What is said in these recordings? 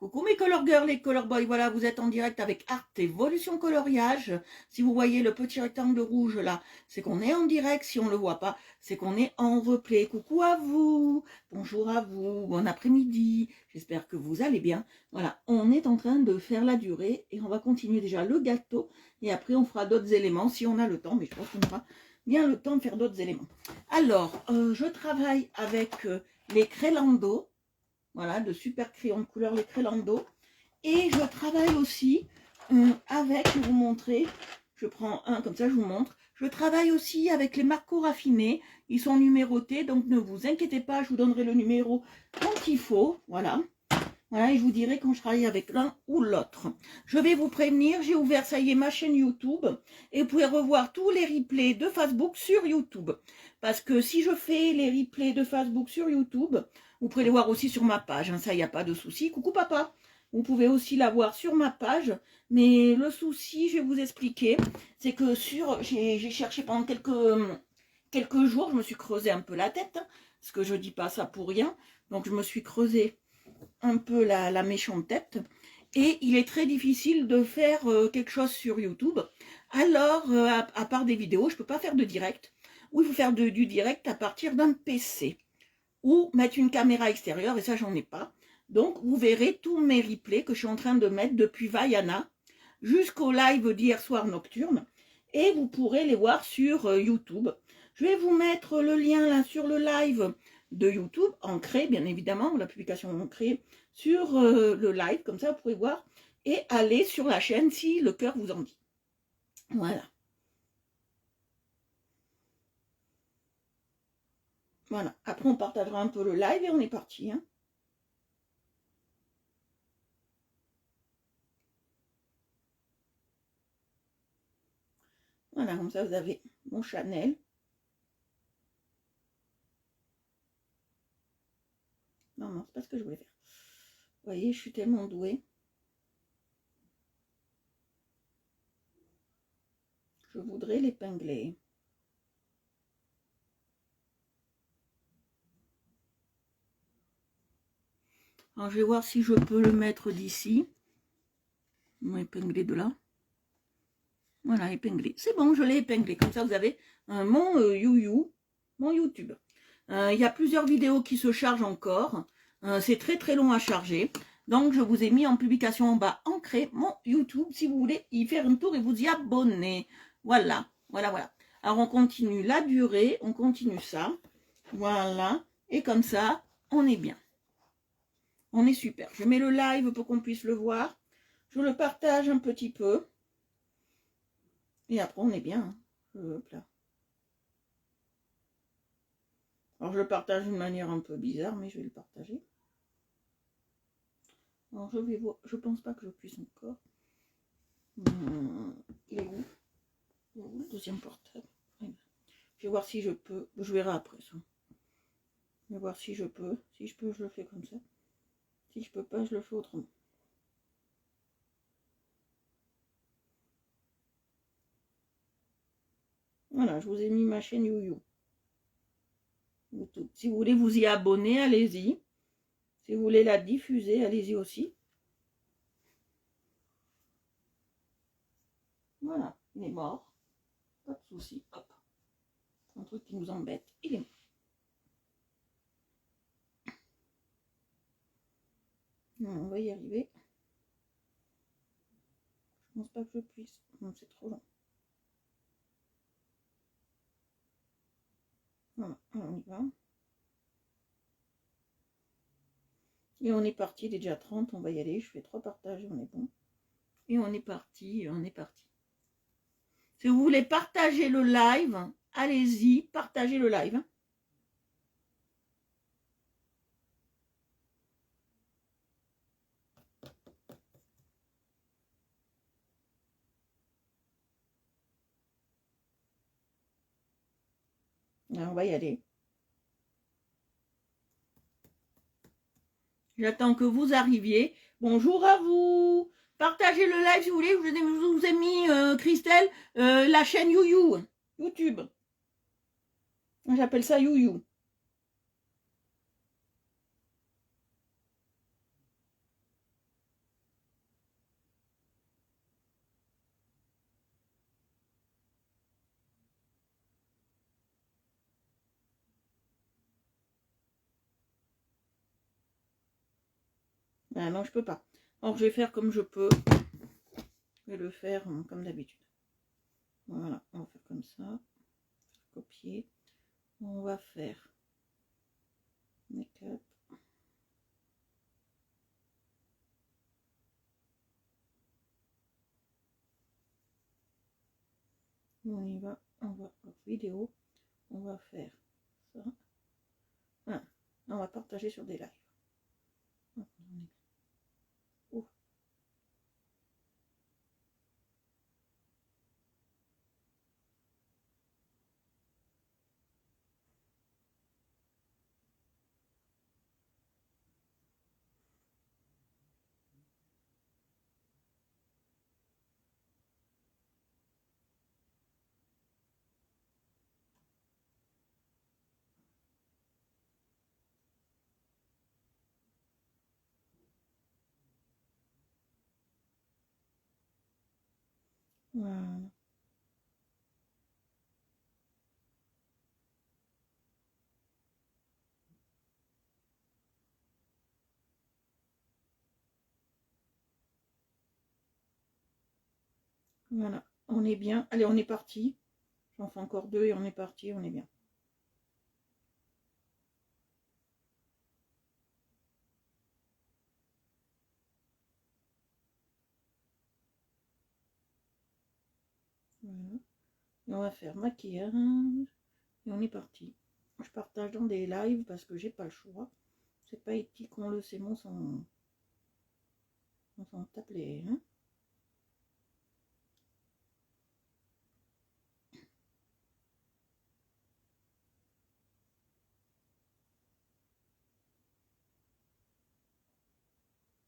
Coucou mes color girls et color boys, voilà, vous êtes en direct avec Art Evolution Coloriage. Si vous voyez le petit rectangle rouge là, c'est qu'on est en direct. Si on ne le voit pas, c'est qu'on est en replay. Coucou à vous, bonjour à vous, bon après-midi, j'espère que vous allez bien. Voilà, on est en train de faire la durée et on va continuer déjà le gâteau et après on fera d'autres éléments si on a le temps, mais je pense qu'on aura bien le temps de faire d'autres éléments. Alors, je travaille avec les Crélando. Voilà, de super crayons de couleur, les Crélando. Et je travaille aussi avec, je vais vous montrer, je prends un comme ça, je vous montre. Je travaille aussi avec les marcos raffinés. Ils sont numérotés, donc ne vous inquiétez pas, je vous donnerai le numéro quand il faut. Voilà. Voilà, et je vous dirai quand je travaille avec l'un ou l'autre. Je vais vous prévenir, j'ai ouvert, ça y est, ma chaîne YouTube. Et vous pouvez revoir tous les replays de Facebook sur YouTube. Parce que si je fais les replays de Facebook sur YouTube, vous pouvez les voir aussi sur ma page. Hein, ça, il n'y a pas de souci. Coucou papa. Vous pouvez aussi la voir sur ma page. Mais le souci, je vais vous expliquer, c'est que j'ai cherché pendant quelques jours, je me suis creusé un peu la tête. Hein, parce que je ne dis pas ça pour rien. Donc, je me suis creusé un peu la méchante tête et il est très difficile de faire quelque chose sur YouTube. Alors, à part des vidéos, je ne peux pas faire de direct, ou il faut faire du direct à partir d'un PC, ou mettre une caméra extérieure, et ça, j'en ai pas. Donc, vous verrez tous mes replays que je suis en train de mettre depuis Vaiana jusqu'au live d'hier soir nocturne, et vous pourrez les voir sur YouTube. Je vais vous mettre le lien là sur le live de YouTube, ancré bien évidemment, la publication ancrée sur le live, comme ça vous pourrez voir, et aller sur la chaîne si le cœur vous en dit. Voilà. Voilà. Après on partagera un peu le live et on est parti. Hein. Voilà, comme ça vous avez mon Chanel. Non, c'est pas ce que je voulais faire. Vous voyez, je suis tellement douée. Je voudrais l'épingler. Alors, je vais voir si je peux le mettre d'ici. Épingler de là. Voilà, épinglé. C'est bon, je l'ai épinglé. Comme ça, vous avez mon mon YouTube. Il y a plusieurs vidéos qui se chargent encore. C'est très très long à charger. Donc, je vous ai mis en publication en bas, ancré, mon YouTube, si vous voulez y faire un tour et vous y abonner. Voilà, voilà, voilà. Alors, on continue la durée, on continue ça. Voilà. Et comme ça, on est bien. On est super. Je mets le live pour qu'on puisse le voir. Je le partage un petit peu. Et après, on est bien. Hop là. Alors, je le partage d'une manière un peu bizarre, mais je vais le partager. Alors, je vais voir. Je pense pas que je puisse encore. Il est où? Il est où le deuxième portable? Je vais voir si je peux. Je verrai après ça. Je vais voir si je peux. Si je peux, je le fais comme ça. Si je peux pas, je le fais autrement. Voilà, je vous ai mis ma chaîne YouTube. Si vous voulez vous y abonner, allez-y. Si vous voulez la diffuser, allez-y aussi. Voilà, il est mort. Pas de souci. Hop. Un truc qui nous embête, il est mort. On va y arriver. Je pense pas que je puisse. Non, c'est trop long. Voilà, on y va. Et on est parti, il est déjà 30, on va y aller. Je fais 3 partages et on est bon. Et on est parti, on est parti. Si vous voulez partager le live, allez-y, partagez le live. On va y aller. J'attends que vous arriviez. Bonjour à vous. Partagez le live si vous voulez. Je vous ai mis, Christelle, la chaîne YouTube. J'appelle ça You. Ah non, je peux pas. Alors, je vais faire comme je peux. Je vais le faire comme d'habitude. Voilà, on va faire comme ça. Copier. On va faire make-up. On y va, on va vidéo, on va faire ça. Voilà. On va partager sur des lives. Oh. Voilà. Voilà, on est bien. Allez, on est parti. J'en fais encore 2 et on est parti, on est bien. Voilà. Et on va faire maquillage. Et on est parti. Je partage dans des lives parce que j'ai pas le choix. C'est pas éthique qu'on le sait, mon son. On s'en tape les. Hein.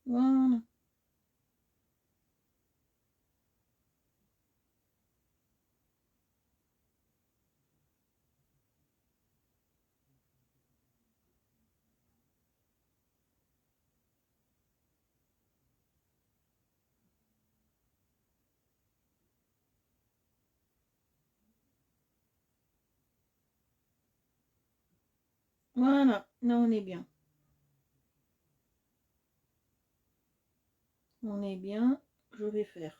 Voilà. Voilà, là on est bien. On est bien, je vais faire.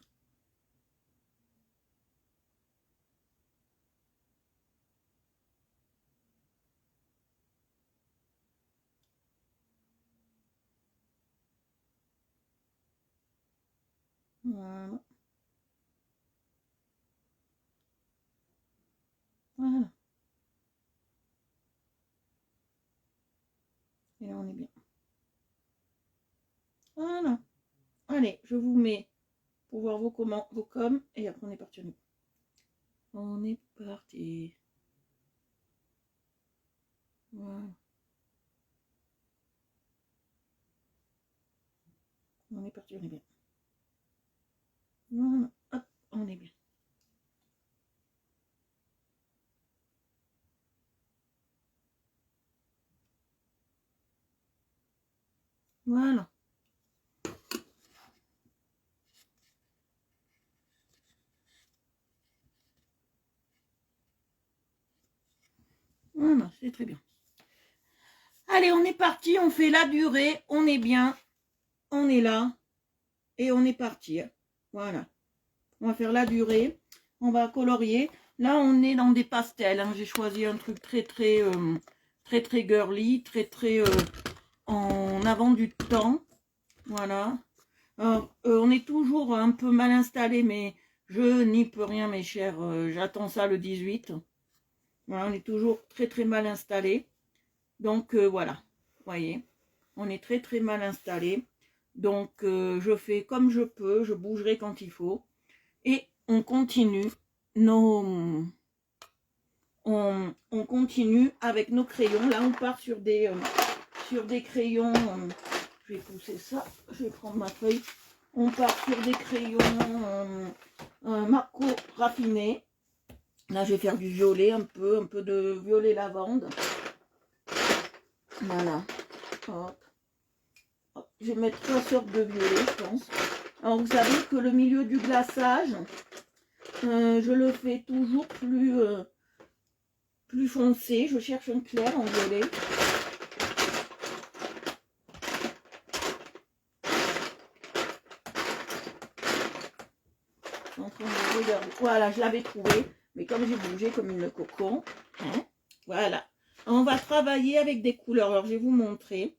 Voilà. Voilà. Et là on est bien. Voilà. Allez, je vous mets pour voir vos coms et après on est parti. On est parti. Voilà. On est parti, on est bien. Voilà. Hop, on est bien. Voilà. Voilà, c'est très bien. Allez, on est parti, on fait la durée, on est bien, on est là et on est parti. Voilà. On va faire la durée, on va colorier. Là, on est dans des pastels. Hein. J'ai choisi un truc très girly, en avant du temps. Voilà. Alors, on est toujours un peu mal installé, mais je n'y peux rien, mes chers. J'attends ça le 18. Voilà, on est toujours très mal installé. Donc, voilà. Vous voyez, on est très mal installé. Donc, je fais comme je peux. Je bougerai quand il faut. Et on continue on continue avec nos crayons. Là, on part sur des crayons. Je vais pousser ça. Je vais prendre ma feuille. On part sur des crayons Marco raffinés. Là, je vais faire du violet, un peu de violet lavande. Voilà. Hop. Hop. Je vais mettre 3 sortes de violet, je pense. Alors, vous savez que le milieu du glaçage, je le fais toujours plus foncé. Je cherche un clair en violet. en train de regarder. Voilà, je l'avais trouvé, mais comme j'ai bougé comme une coco, hein, voilà. On va travailler avec des couleurs. Alors, je vais vous montrer.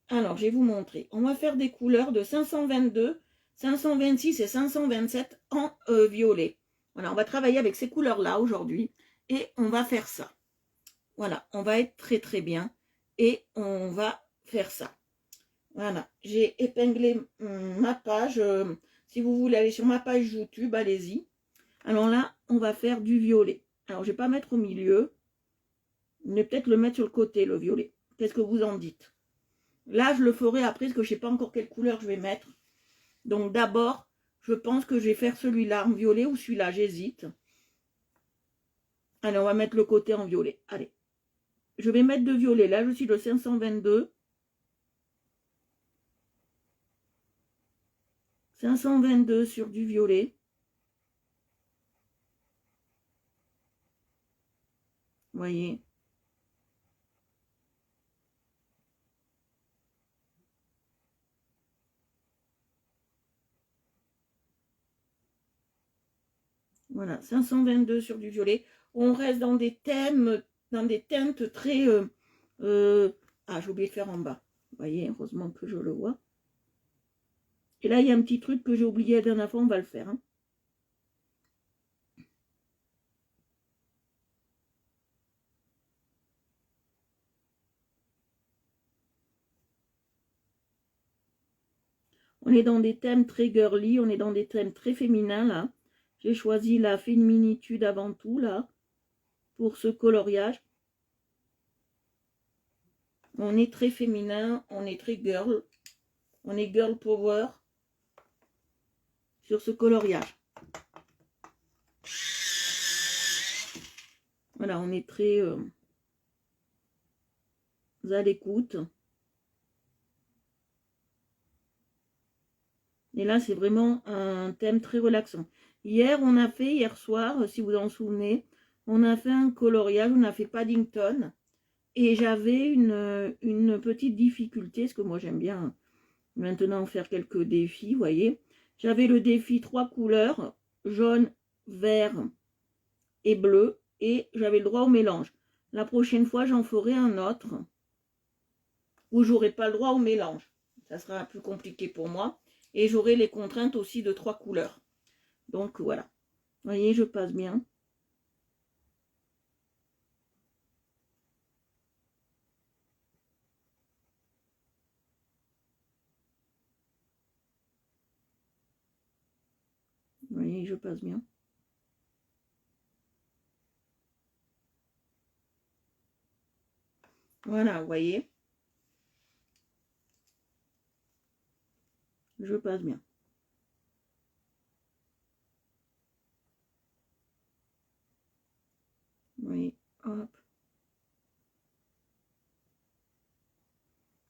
Alors, je vais vous montrer. On va faire des couleurs de 522, 526 et 527 en violet. Voilà, on va travailler avec ces couleurs-là aujourd'hui. Et on va faire ça. Voilà, on va être très très bien. Et on va faire ça. Voilà, j'ai épinglé ma page. Si vous voulez aller sur ma page YouTube, allez-y. Alors là, on va faire du violet. Alors, je ne vais pas mettre au milieu. Je vais peut-être le mettre sur le côté, le violet. Qu'est-ce que vous en dites? Là, je le ferai après, parce que je ne sais pas encore quelle couleur je vais mettre. Donc d'abord, je pense que je vais faire celui-là en violet ou celui-là, j'hésite. Allez, on va mettre le côté en violet. Allez, je vais mettre de violet. Là, je suis le 522. 522 sur du violet. Vous voyez? Voilà, 522 sur du violet. On reste dans des thèmes, dans des teintes très... ah, j'ai oublié de faire en bas. Vous voyez, heureusement que je le vois. Et là, il y a un petit truc que j'ai oublié la dernière fois, on va le faire. Hein. On est dans des thèmes très girly, on est dans des thèmes très féminins, là. J'ai choisi la féminitude avant tout, là, pour ce coloriage. On est très féminin, on est très girl. On est girl power sur ce coloriage. Voilà, on est très à l'écoute. Et là, c'est vraiment un thème très relaxant. Hier soir, si vous en souvenez, on a fait un coloriage, on a fait Paddington. Et j'avais une petite difficulté, parce que moi j'aime bien maintenant faire quelques défis, vous voyez. J'avais le défi 3 couleurs, jaune, vert et bleu, et j'avais le droit au mélange. La prochaine fois, j'en ferai un autre, où j'aurai pas le droit au mélange. Ça sera plus compliqué pour moi. Et j'aurai les contraintes aussi de 3 couleurs. Donc voilà. Vous voyez, je passe bien. Vous voyez, je passe bien. Voilà, vous voyez. Je passe bien. Vous voyez, hop.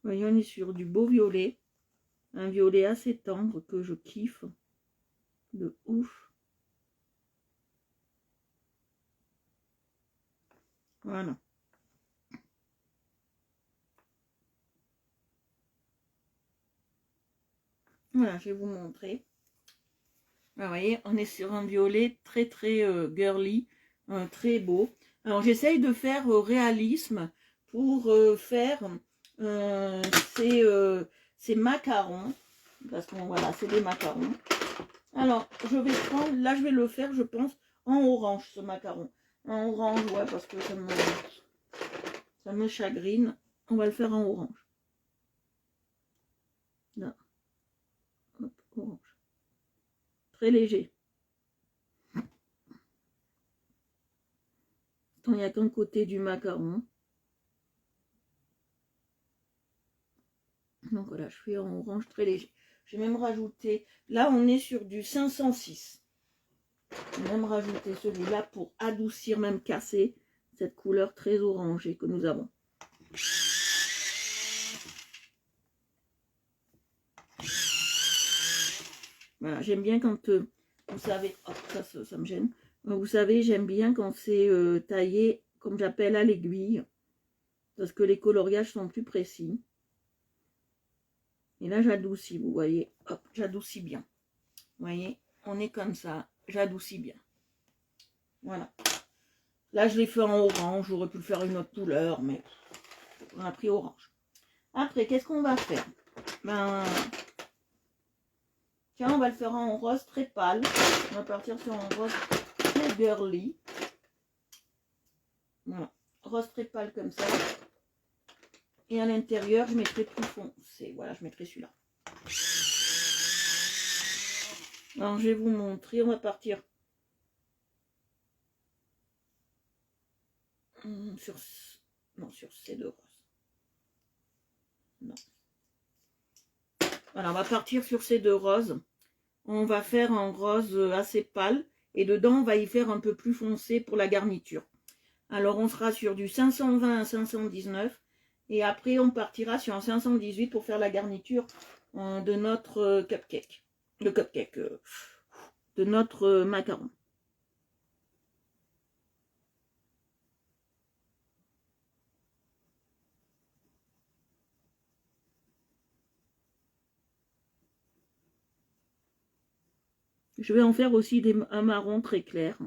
Vous voyez, on est sur du beau violet. Un violet assez tendre que je kiffe. De ouf. Voilà. Voilà, je vais vous montrer. Vous voyez, on est sur un violet très très girly, très beau. Alors j'essaye de faire réalisme pour faire ces macarons. Parce que voilà, c'est des macarons. Alors, je vais prendre, là je vais le faire, je pense, en orange, ce macaron. En orange, ouais, parce que ça me chagrine. On va le faire en orange. Là. Hop, orange. Très léger. Il n'y a qu'un côté du macaron. Donc voilà, je fais en orange très léger. Je vais même rajouter, là on est sur du 506. Je vais même rajouter celui-là pour adoucir, même casser cette couleur très orangée que nous avons. Voilà, j'aime bien quand, vous savez, oh, ça me gêne. Vous savez, j'aime bien quand c'est taillé, comme j'appelle à l'aiguille, parce que les coloriages sont plus précis. Et là, j'adoucis, vous voyez, hop, j'adoucis bien. Vous voyez, on est comme ça. J'adoucis bien. Voilà. Là, je l'ai fait en orange. J'aurais pu le faire une autre couleur, mais on a pris orange. Après, qu'est-ce qu'on va faire? Ben, tiens, on va le faire en rose très pâle. On va partir sur un rose très girly. Voilà. Rose très pâle comme ça. Et à l'intérieur, je mettrai plus foncé. Voilà, je mettrai celui-là. Alors, je vais vous montrer. On va partir sur ces deux roses. Non. Voilà, on va partir sur ces deux roses. On va faire un rose assez pâle. Et dedans, on va y faire un peu plus foncé pour la garniture. Alors, on sera sur du 520 à 519. Et après, on partira sur un 518 pour faire la garniture de notre cupcake. Le cupcake. De notre macaron. Je vais en faire aussi un marron très clair.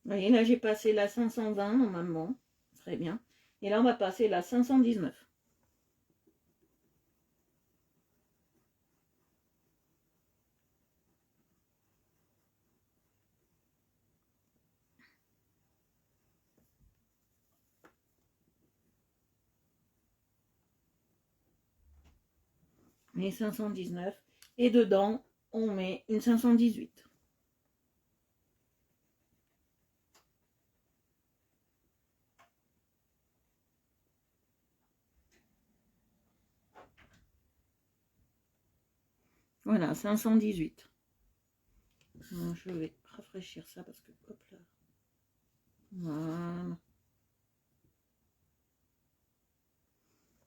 Vous voyez, là j'ai passé la 520 normalement. Très bien. Et là on va passer la 519. Et 519. Et dedans, on met une 518. Voilà, 518. Je vais rafraîchir ça parce que, hop là. Voilà.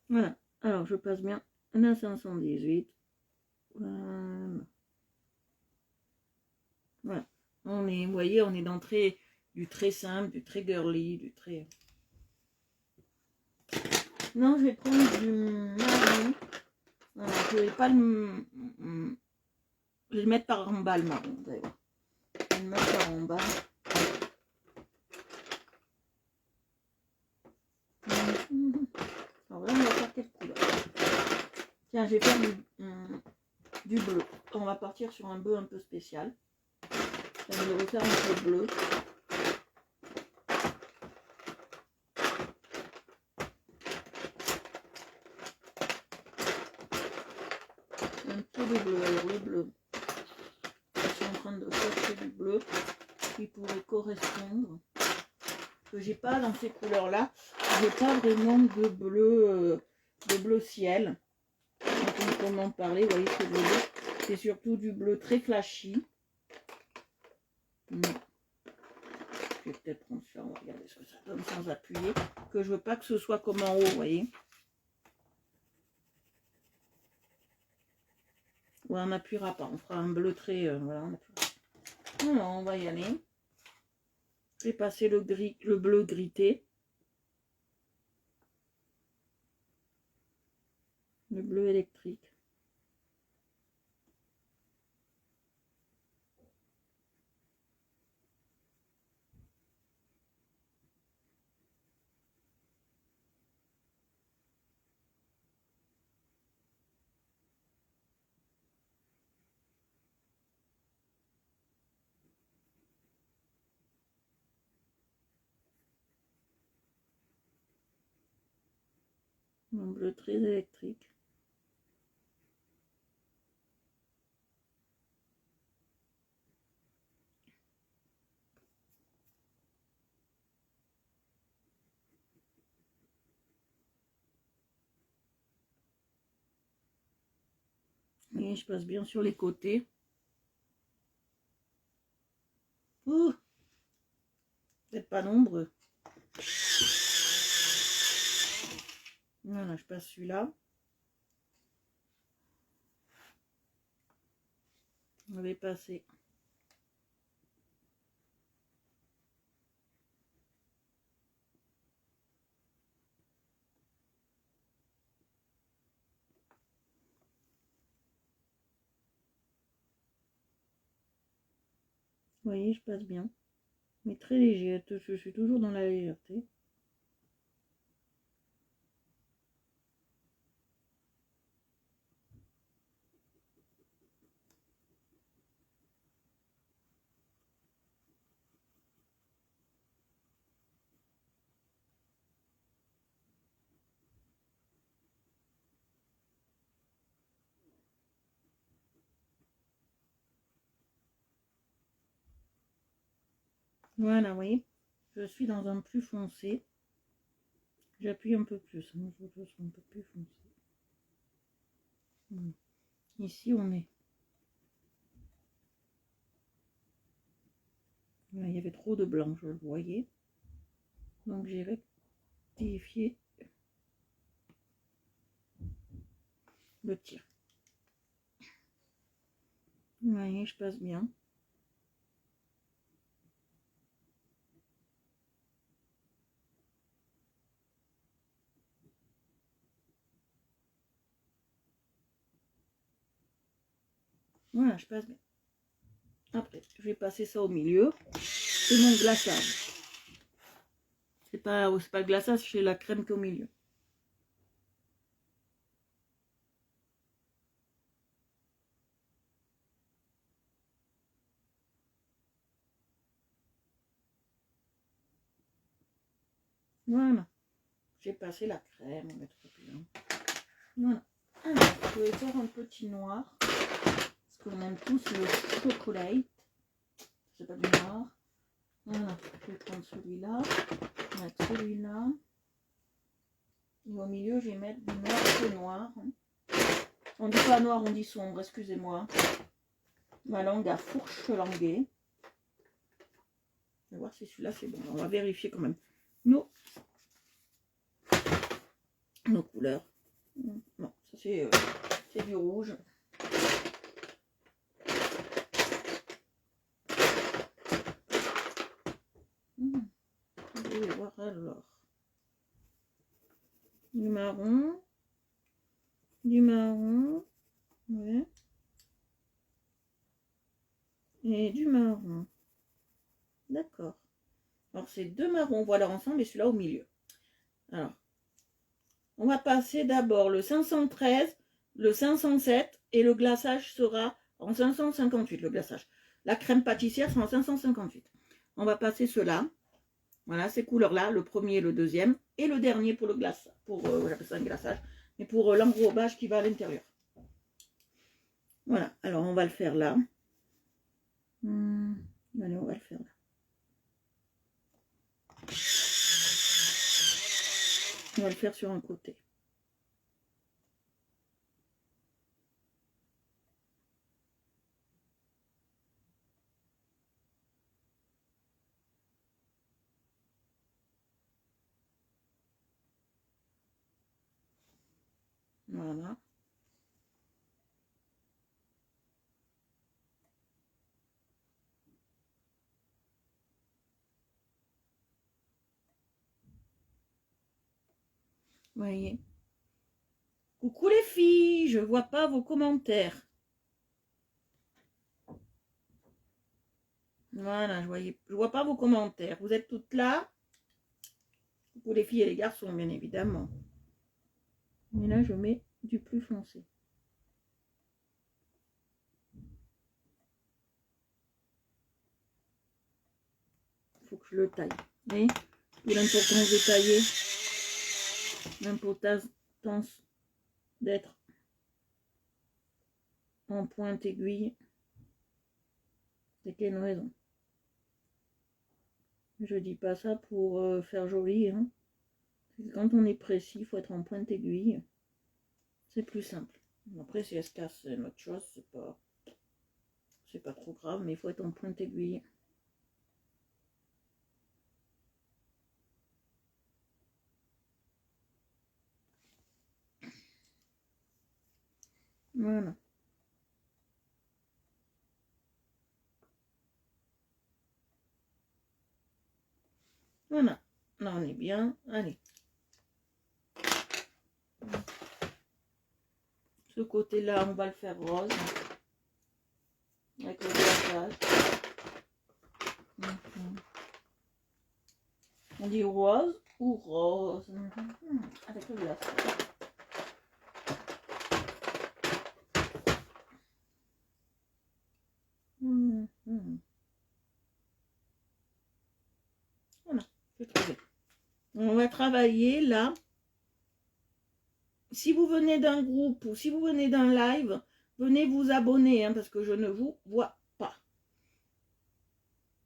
Voilà. Alors, je passe bien la 518. Voilà. Voilà. On est, vous voyez, on est dans du très simple, du très girly, du très... Non, je vais prendre du marron. Voilà, je vais pas le... Je vais le mettre par en bas, le marron, vous allez voir. Je vais le mettre par en bas. Alors là, on va faire quelle couleur? Tiens, je vais faire du bleu. On va partir sur un bleu un peu spécial. Je vais refaire un peu bleu. Un peu de bleu. Alors le bleu. Je suis en train de chercher du bleu qui pourrait correspondre. Que j'ai pas dans ces couleurs-là. J'ai pas vraiment de bleu ciel. On en parlait, vous voyez ce que je veux dire. C'est surtout du bleu très flashy. Je vais peut-être prendre ça, on va regarder ce que ça donne sans appuyer. Que je veux pas que ce soit comme en haut, vous voyez. Ouais, on n'appuiera pas, on fera un bleu très... voilà, on appuiera. Alors, on va y aller. Je vais passer le bleu grité. Le bleu électrique. Un bleu très électrique. Et je passe bien sur les côtés. Ouh, vous n'êtes pas nombreux. Voilà, je passe celui-là. On va passer. Vous voyez, je passe bien. Mais très léger, je suis toujours dans la légèreté. Voilà, vous voyez, je suis dans un plus foncé. J'appuie un peu plus, hein, je veux un peu plus foncé. Ici, on est. Là, il y avait trop de blanc, je le voyais. Donc, j'ai rectifié le tir. Vous voyez, je passe bien. Voilà, je passe bien. Après, je vais passer ça au milieu. C'est mon glaçage. C'est pas le glaçage, c'est la crème qu'au milieu. Voilà. J'ai passé la crème, on va être bien. Voilà. Alors, je vais faire un petit noir. Parce qu'on aime tous le chocolat. C'est pas du noir. Voilà. Je vais prendre celui-là. Mettre celui-là. Et au milieu, je vais mettre du noir peu noir. On dit pas noir, on dit sombre, excusez-moi. Ma langue a fourche languée. On va voir si celui-là c'est bon. On va vérifier quand même nos couleurs. Non, ça c'est du rouge. Je vais voir alors. Du marron. Du marron. Ouais. Et du marron. D'accord. Alors c'est deux marrons, voilà ensemble et celui-là au milieu. Alors, on va passer d'abord le 513, le 507 et le glaçage sera en 558, le glaçage. La crème pâtissière sera en 558. On va passer cela. Voilà, ces couleurs-là, le premier, le deuxième et le dernier pour le glaçage. Pour, j'appelle ça un glaçage, mais pour l'enrobage qui va à l'intérieur. Voilà, alors on va le faire là. Allez, on va le faire là. On va le faire sur un côté. Voilà. Vous voyez. Coucou les filles, je vois pas vos commentaires. Voilà, je vois pas vos commentaires. Vous êtes toutes là. Coucou les filles et les garçons, bien évidemment. Mais là, je mets du plus foncé. Il faut que je le taille. Vous voyez, l'importance de tailler. L'importance d'être en pointe aiguille. C'est qu'il y a une raison. Je dis pas ça pour faire joli. Hein. Quand on est précis, il faut être en pointe aiguille. C'est plus simple. Après, si elle se casse, c'est une autre chose. C'est pas trop grave, mais il faut être en pointe aiguille. Voilà. Voilà. Là, on est bien. Allez. Ce côté-là, on va le faire rose. Avec le glaçage. On dit rose ou rose. Avec le glace. Voilà, c'est très bien. On va travailler là. Si vous venez d'un groupe ou si vous venez d'un live, venez vous abonner hein, parce que je ne vous vois pas.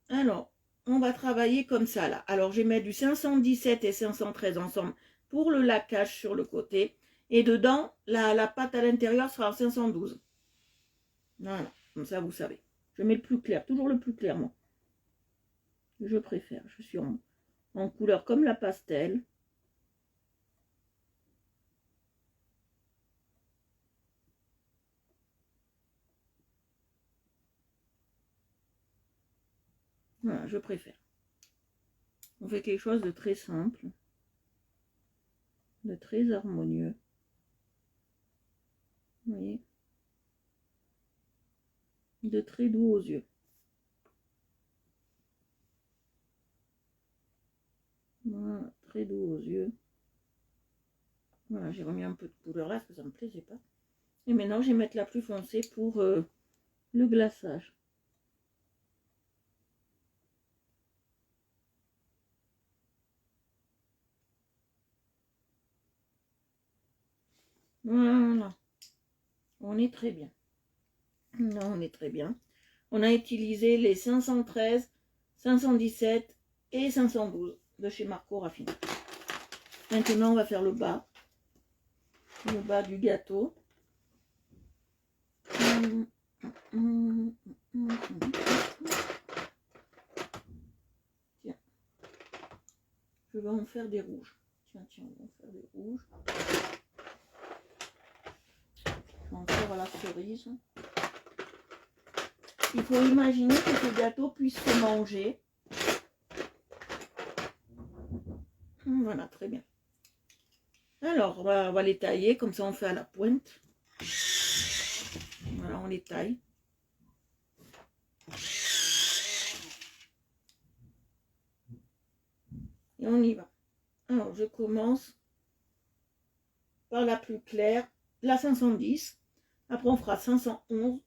Alors, on va travailler comme ça là. Alors, je vais mettre du 517 et 513 ensemble pour le laquage sur le côté. Et dedans, la pâte à l'intérieur sera en 512. Voilà, comme ça vous savez. Je mets le plus clair, toujours le plus clair moi. Je préfère, je suis en couleur comme la pastel. Voilà, je préfère. On fait quelque chose de très simple, de très harmonieux. Vous voyez? De très doux aux yeux. Voilà, très doux aux yeux. Voilà, j'ai remis un peu de couleur là parce que ça me plaisait pas. Et maintenant, je vais mettre la plus foncée pour le glaçage. Voilà. On est très bien. Là, on est très bien. On a utilisé les 513, 517 et 512 de chez Marco Raffine. Maintenant, on va faire le bas. Le bas du gâteau. Tiens. Je vais en faire des rouges. Tiens, on va en faire des rouges. Je vais en faire à la cerise. Il faut imaginer que ce gâteau puisse se manger. Voilà, très bien. Alors, on va les tailler, comme ça on fait à la pointe. Voilà, on les taille. Et on y va. Alors, je commence par la plus claire, la 510. Après, on fera 511.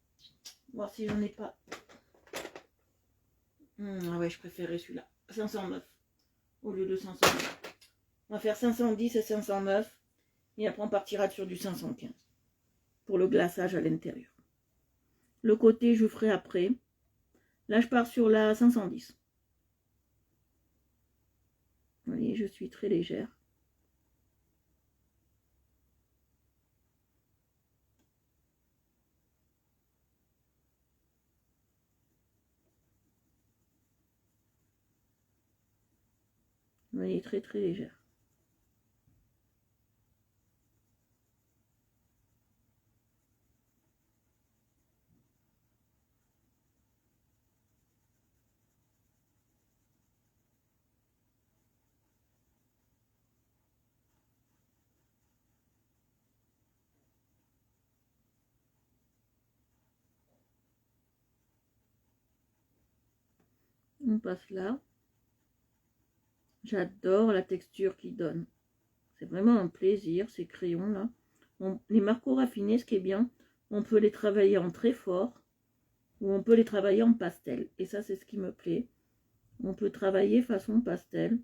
Voir si j'en ai pas. Ah ouais, je préférais celui-là. 509 au lieu de 509. On va faire 510 et 509. Et après, on partira sur du 515 pour le glaçage à l'intérieur. Le côté, je ferai après. Là, je pars sur la 510. Vous voyez, je suis très légère. Vous voyez, très très légère. On passe là. J'adore la texture qu'ils donnent. C'est vraiment un plaisir, ces crayons-là. Les Marco raffinés, ce qui est bien, on peut les travailler en très fort ou on peut les travailler en pastel. Et ça, c'est ce qui me plaît. On peut travailler façon pastel.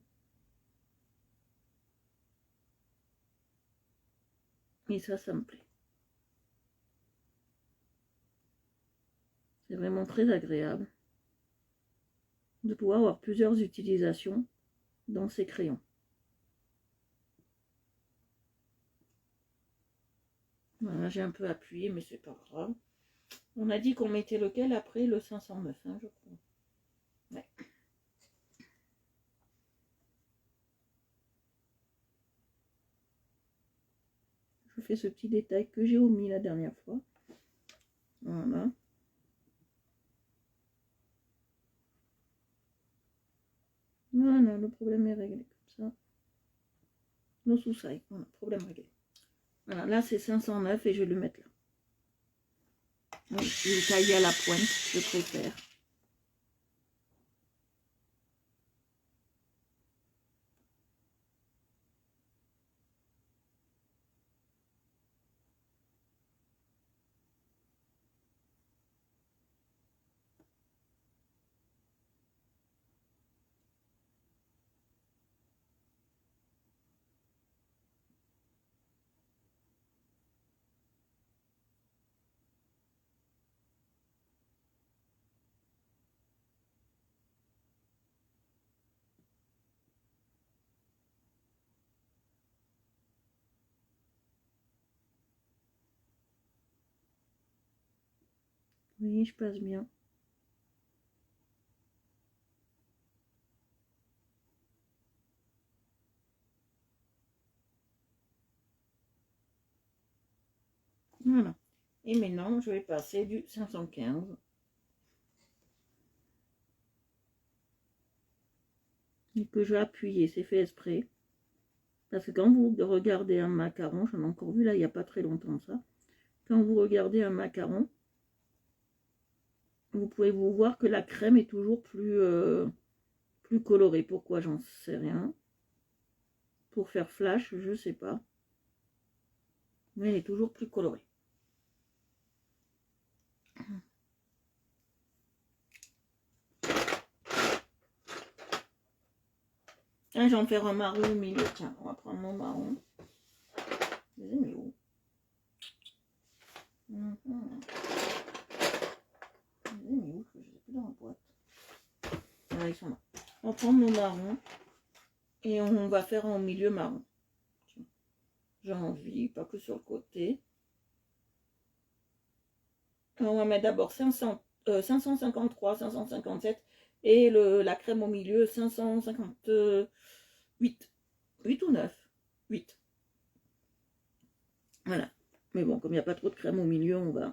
Et ça me plaît. C'est vraiment très agréable de pouvoir avoir plusieurs utilisations dans ces crayons. Voilà, j'ai un peu appuyé, mais c'est pas grave. On a dit qu'on mettait lequel après le 509, hein, je crois. Ouais. Je fais ce petit détail que j'ai omis la dernière fois. Voilà. Voilà, le problème est réglé comme ça. Nos sous-sailles, voilà, problème réglé. Voilà, là c'est 509 et je vais le mettre là. Oui, je vais tailler à la pointe, je préfère. Oui, je passe bien. Voilà. Et maintenant, je vais passer du 515. Et que je vais appuyer, c'est fait exprès. Parce que quand vous regardez un macaron, j'en ai encore vu là il n'y a pas très longtemps ça. Quand vous regardez un macaron, vous pouvez vous voir que la crème est toujours plus colorée. Pourquoi, j'en sais rien. Pour faire flash, je sais pas. Mais elle est toujours plus colorée. Ah, je vais en faire un marron au milieu. Tiens, on va prendre mon marron. Je les ai mis où? Je les ai mis où? Je les ai plus dans la boîte. Ah, ils sont là. On va prendre nos marrons et on va faire en milieu marron. J'ai envie, pas que sur le côté. On va mettre d'abord 553, 557 et la crème au milieu 558. 8 ou 9? 8. Voilà. Mais bon, comme il n'y a pas trop de crème au milieu, on va...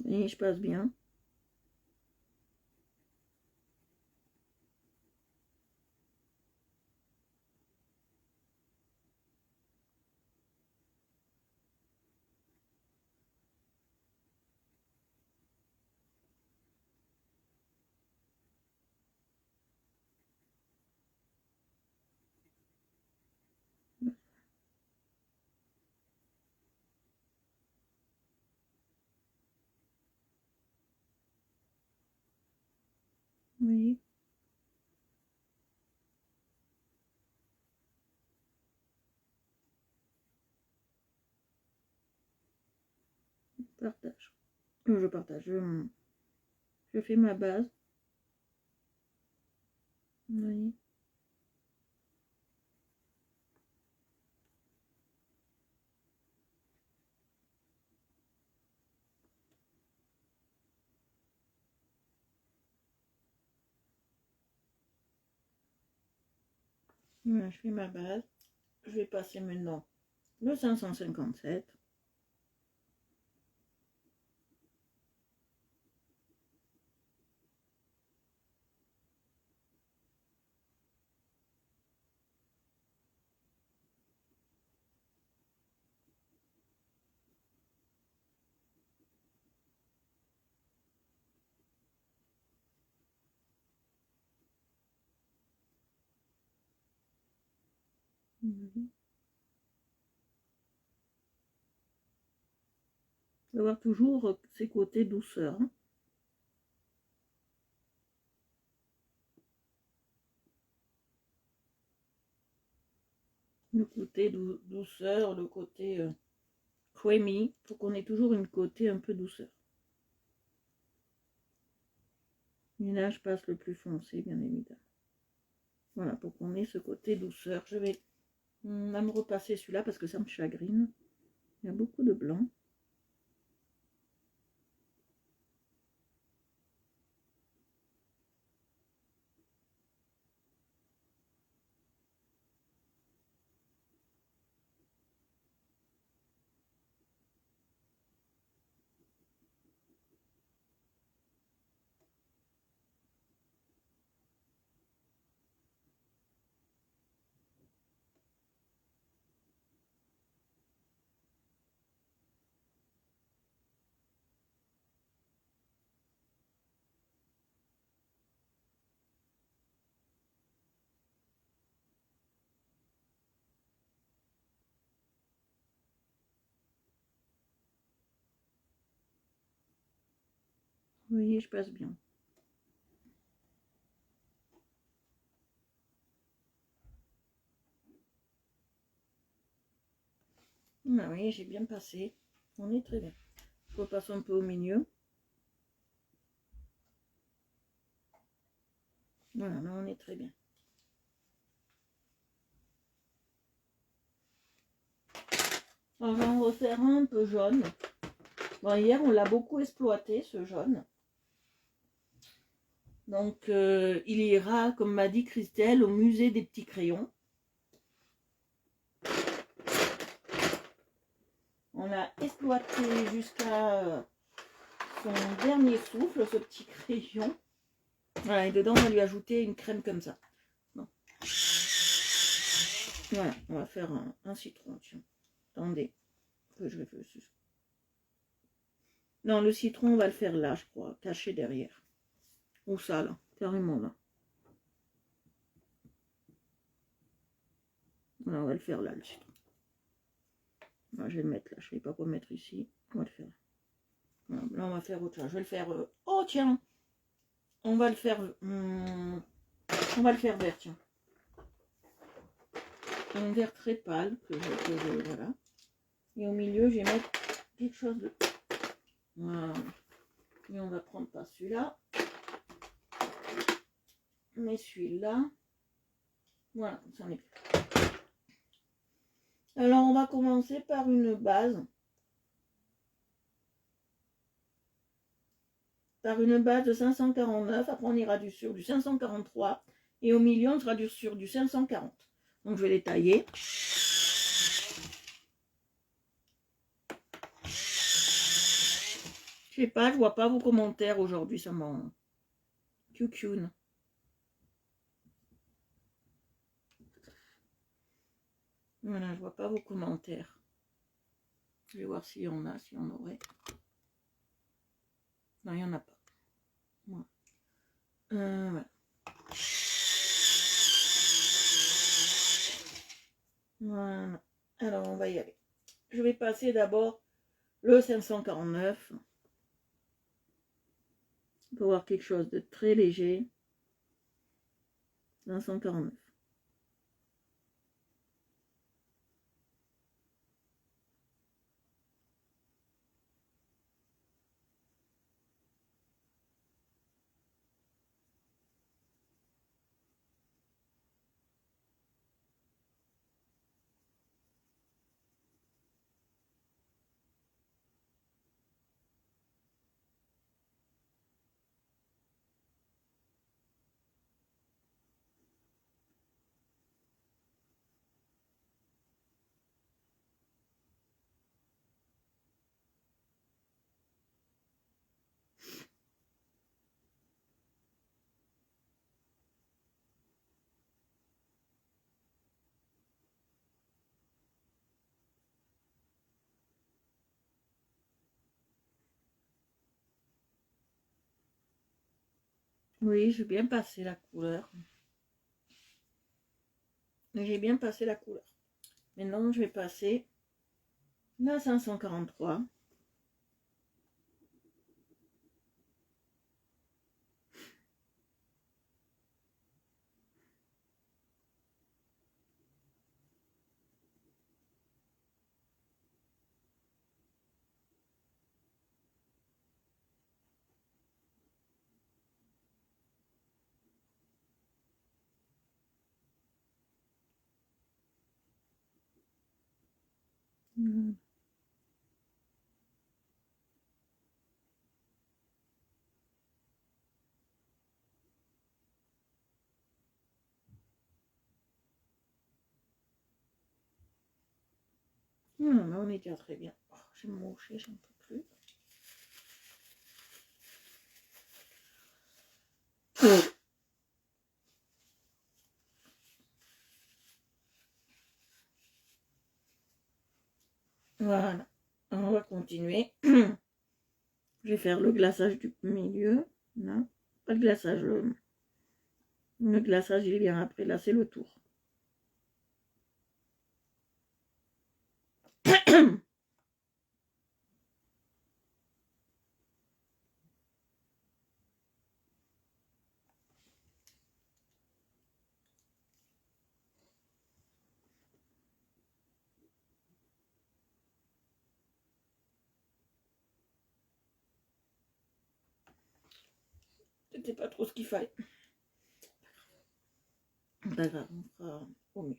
Et je passe bien. Oui. Partage. Je partage. Je fais ma base. Oui. Voilà, je fais ma base. Je vais passer maintenant le 557. Oui. Il va avoir toujours ses côtés douceur. Hein. Le côté douceur, le côté creamy. Il faut qu'on ait toujours une côté un peu douceur. Et là, je passe le plus foncé, bien évidemment. Voilà, pour qu'on ait ce côté douceur. Je vais me repasser celui-là parce que ça me chagrine. Il y a beaucoup de blanc. Vous voyez, je passe bien. Ah oui, j'ai bien passé. On est très bien. Je repasse un peu au milieu. Voilà, là on est très bien. Alors, je vais en refaire un peu jaune. Bon, hier, on l'a beaucoup exploité, ce jaune. Donc, il ira, comme m'a dit Christelle, au musée des petits crayons. On l'a exploité jusqu'à son dernier souffle, ce petit crayon. Voilà, et dedans, on va lui ajouter une crème comme ça. Bon. Voilà, on va faire un citron. Tiens. Attendez, que je réfléchisse. Non, le citron, on va le faire là, je crois, caché derrière. Ou ça, là, carrément là. Voilà, on va le faire là, le citron. Voilà, je vais le mettre là, je ne sais pas quoi mettre ici. On va le faire. Voilà, là, on va faire autre chose. Je vais le faire... Oh, tiens, on va le faire... on va le faire vert, tiens. Un vert très pâle, voilà. Et au milieu, je vais mettre quelque chose de... Voilà. Et on va prendre pas celui-là, mais celui-là. Voilà, ça en est plus. Alors, on va commencer par une base. Par une base de 549. Après, on ira sur du 543. Et au milieu, on sera sur du 540. Donc, je vais les tailler. Je sais pas, je vois pas vos commentaires aujourd'hui, ça m'en... Cucune. Voilà, je vois pas vos commentaires. Je vais voir s'il y en a, s'il y en aurait. Non, il n'y en a pas. Voilà. Voilà. Voilà. Alors, on va y aller. Je vais passer d'abord le 549. On peut voir quelque chose de très léger. 549. Oui, j'ai bien passé la couleur. J'ai bien passé la couleur. Maintenant, je vais passer la 543. Là, on est déjà très bien. Oh, je vais me moucher, j'en peux plus. Voilà. On va continuer. Je vais faire le glaçage du milieu. Là. Pas le glaçage. Le glaçage, il est bien après. Là, c'est le tour. C'était pas trop ce qu'il fallait. Pas grave, on fera au mieux.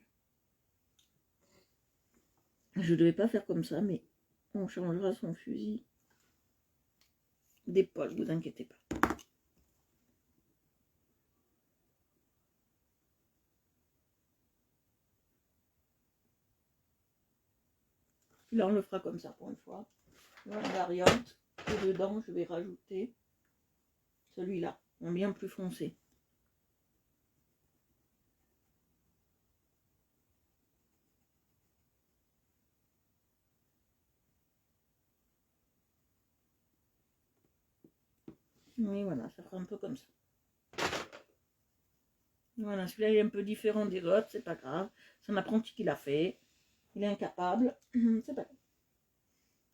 Je devais pas faire comme ça, mais on changera son fusil d'épaule, vous inquiétez pas. Là, on le fera comme ça pour une fois. Là, la variante. Et dedans, je vais rajouter celui-là, en bien plus foncé. Oui, voilà, ça fera un peu comme ça. Voilà, celui-là, il est un peu différent des autres, c'est pas grave. C'est un apprenti qui l'a fait. Il est incapable. C'est pas grave.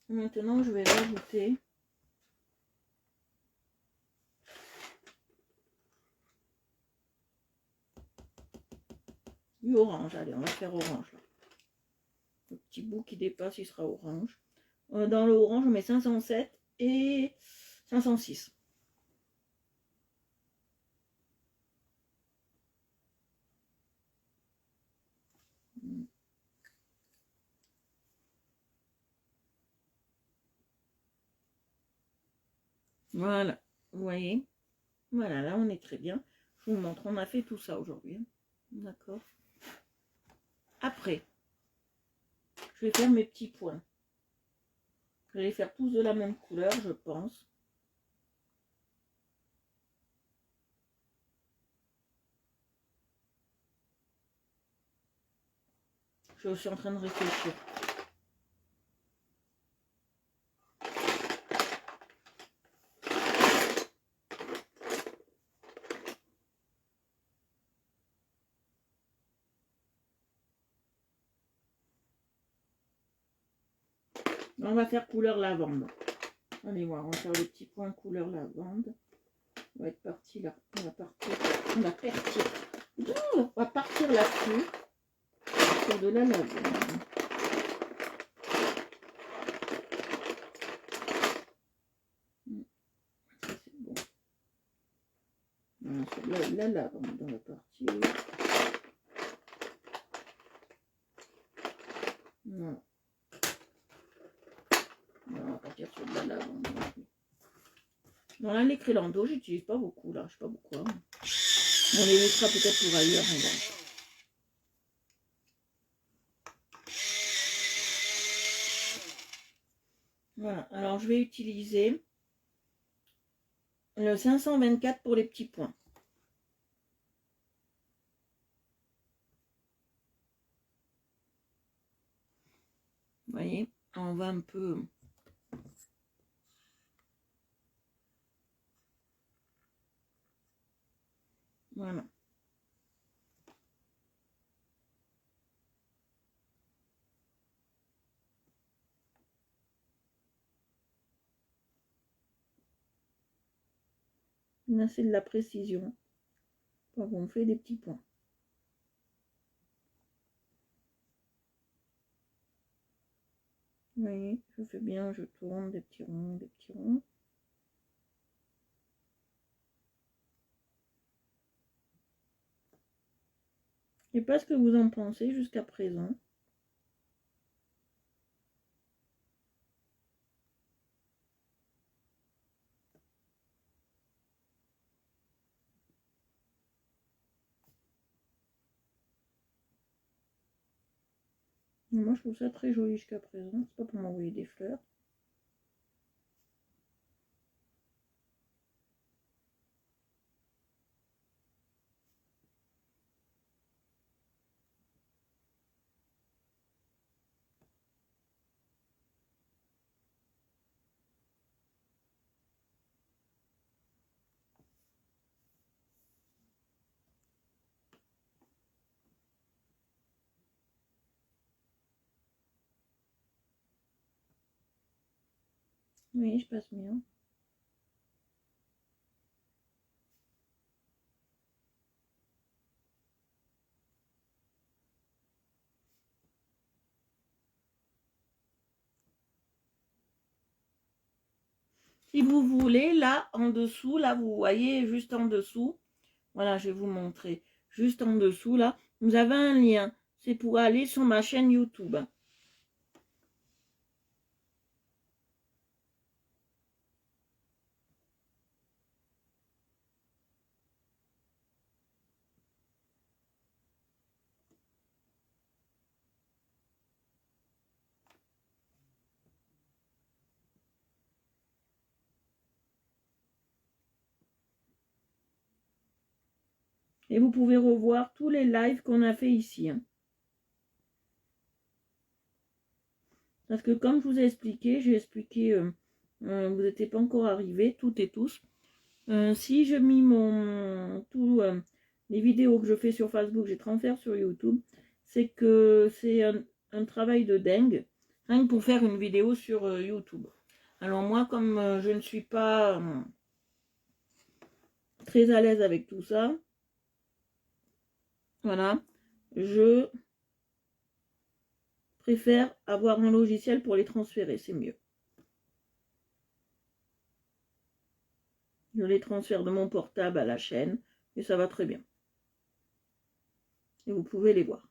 Maintenant, je vais rajouter du orange. Allez, on va faire orange. Là. Le petit bout qui dépasse, il sera orange. Dans le orange, on met 507 et 506. Voilà, vous voyez. Voilà, là, on est très bien. Je vous montre, on a fait tout ça aujourd'hui. D'accord. Après, je vais faire mes petits points. Je vais les faire tous de la même couleur, je pense. Je suis en train de réfléchir. On va faire couleur lavande. Allez voir, on va faire le petit point couleur lavande. On va être parti là. On va partir. On va partir. On va partir là-dessus. Sur de la lavande. Ça c'est bon. Voilà, sur la lavande, on va partir. Voilà. On va partir sur de la lavande. Dans là, les crélandos, j'utilise pas beaucoup là, je sais pas pourquoi. On les laissera peut-être pour ailleurs. Voilà, alors je vais utiliser le 524 pour les petits points. Vous voyez, on va un peu... Voilà. Là, c'est de la précision. Quand on fait des petits points. Vous voyez, je fais bien, je tourne des petits ronds, des petits ronds. Et pas ce que vous en pensez jusqu'à présent. Moi, je trouve ça très joli jusqu'à présent. C'est pas pour m'envoyer des fleurs. Oui, je passe bien. Si vous voulez, là, en dessous, là, vous voyez, juste en dessous, voilà, je vais vous montrer. Juste en dessous, là, vous avez un lien. C'est pour aller sur ma chaîne YouTube. Et vous pouvez revoir tous les lives qu'on a fait ici. Hein. Parce que comme je vous ai expliqué, vous n'étiez pas encore arrivés, toutes et tous. Si je mis les vidéos que je fais sur Facebook, j'ai transféré sur YouTube, c'est que c'est un travail de dingue, rien que pour faire une vidéo sur YouTube. Alors moi, comme je ne suis pas très à l'aise avec tout ça, voilà, je préfère avoir un logiciel pour les transférer, c'est mieux. Je les transfère de mon portable à la chaîne et ça va très bien. Et vous pouvez les voir.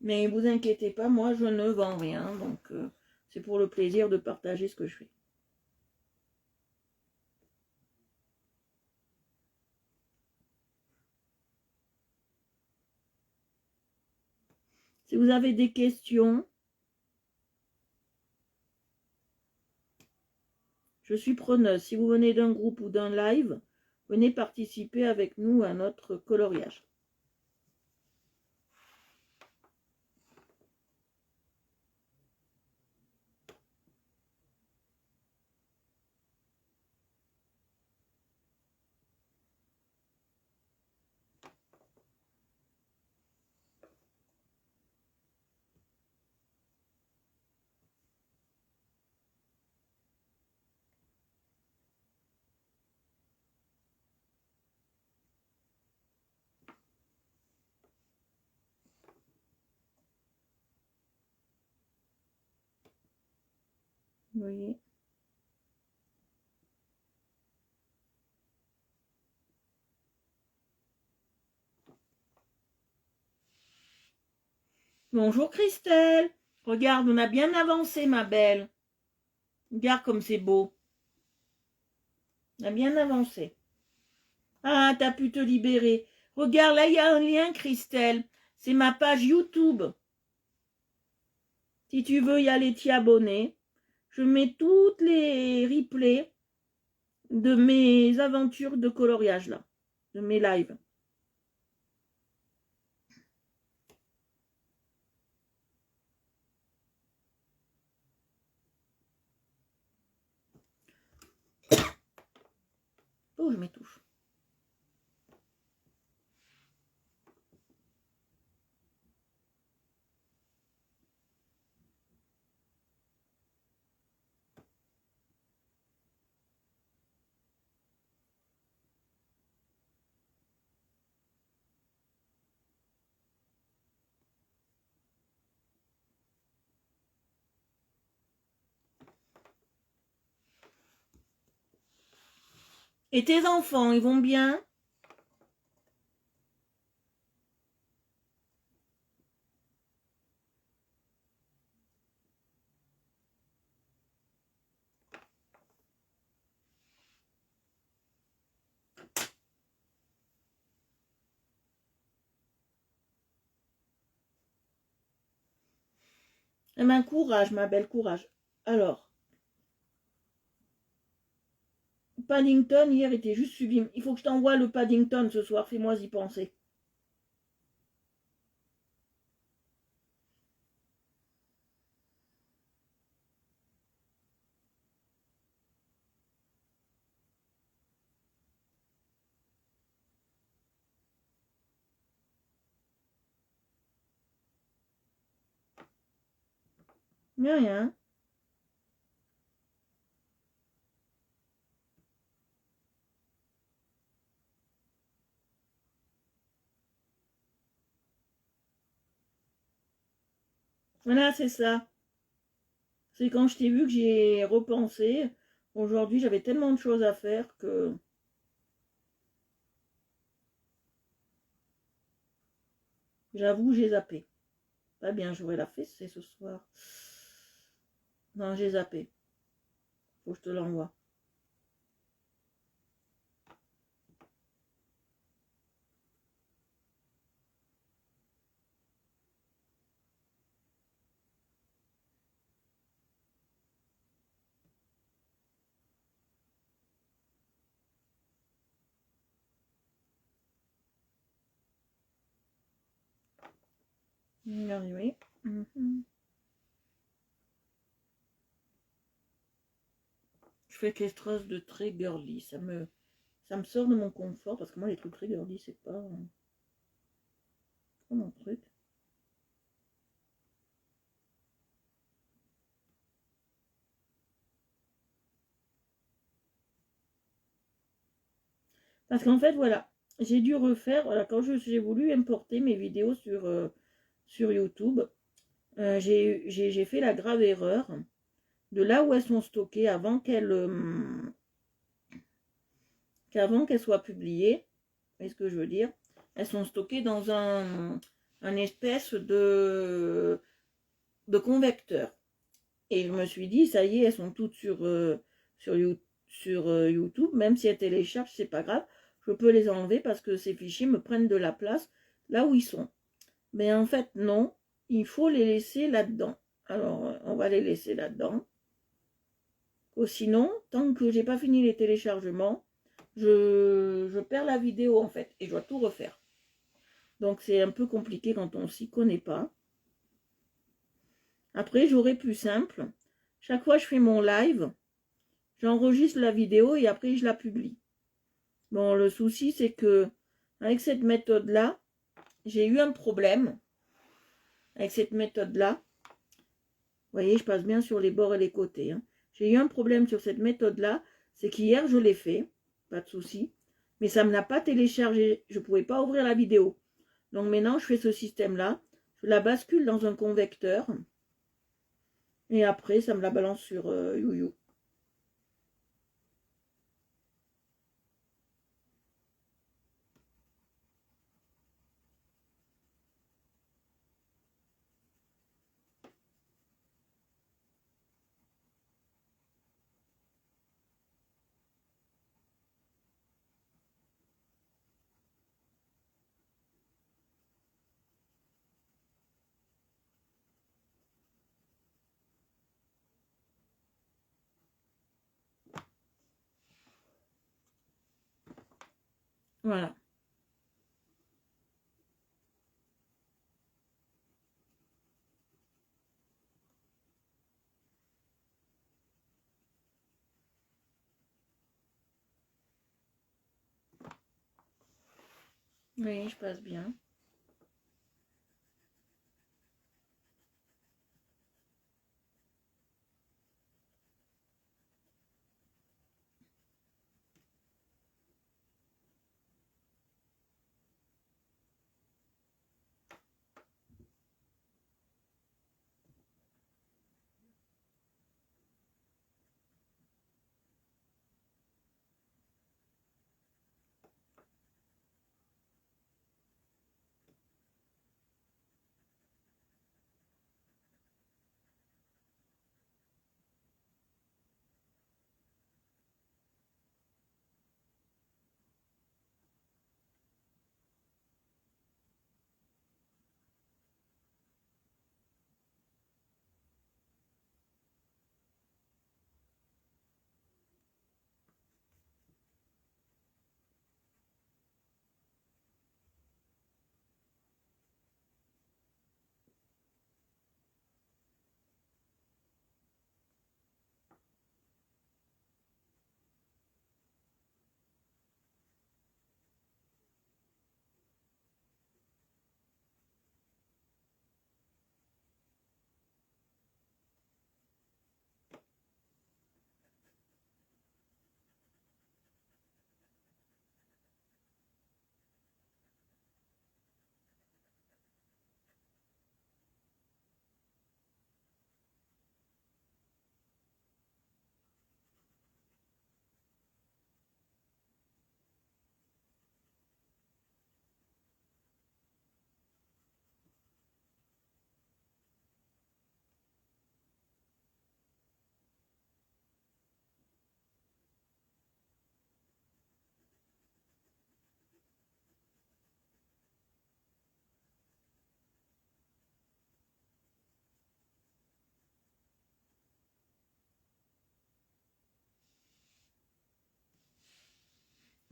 Mais vous inquiétez pas, moi je ne vends rien, donc c'est pour le plaisir de partager ce que je fais. Si vous avez des questions, je suis preneuse. Si vous venez d'un groupe ou d'un live, venez participer avec nous à notre coloriage. Vous voyez ? Bonjour Christelle. Regarde, on a bien avancé ma belle. Regarde comme c'est beau. On a bien avancé. Ah, t'as pu te libérer. Regarde, là, il y a un lien, Christelle. C'est ma page YouTube. Si tu veux y aller t'y abonner, je mets toutes les replays de mes aventures de coloriage, là. De mes lives. Oh, je m'étouffe. Et tes enfants, ils vont bien? Eh ben, courage, ma belle, courage. Alors, Paddington, hier, était juste sublime. Il faut que je t'envoie le Paddington ce soir. Fais-moi y penser. Rien. Voilà, c'est ça. C'est quand je t'ai vu que j'ai repensé. Aujourd'hui, j'avais tellement de choses à faire que... J'avoue, j'ai zappé. Pas bien, j'aurais la fessée ce soir. Non, j'ai zappé. Faut que je te l'envoie. Je vais y arriver. Mhm. Je fais quelque chose de très girly. Ça me sort de mon confort parce que moi, les trucs très girly, c'est pas mon truc. Parce qu'en fait, voilà, j'ai dû refaire, voilà, quand j'ai voulu importer mes vidéos sur YouTube, j'ai fait la grave erreur de là où elles sont stockées qu'avant qu'elles soient publiées. Vous voyez ce que je veux dire? Elles sont stockées dans un espèce de convecteur. Et je me suis dit, ça y est, elles sont toutes sur, YouTube, même si elles téléchargent, c'est pas grave, je peux les enlever parce que ces fichiers me prennent de la place là où ils sont. Mais en fait, non, il faut les laisser là-dedans. Alors, on va les laisser là-dedans. Sinon, tant que j'ai pas fini les téléchargements, je perds la vidéo en fait et je dois tout refaire. Donc c'est un peu compliqué quand on s'y connaît pas. Après, j'aurais plus simple. Chaque fois que je fais mon live, j'enregistre la vidéo et après je la publie. Bon, le souci c'est que avec cette méthode-là, j'ai eu un problème. Avec cette méthode-là, vous voyez, je passe bien sur les bords et les côtés. Hein. J'ai eu un problème sur cette méthode-là, c'est qu'hier je l'ai fait, pas de souci, mais ça ne me l'a pas téléchargé, je ne pouvais pas ouvrir la vidéo. Donc maintenant, je fais ce système-là, je la bascule dans un convecteur, et après, ça me la balance sur YouYou. Voilà. Oui, je passe bien.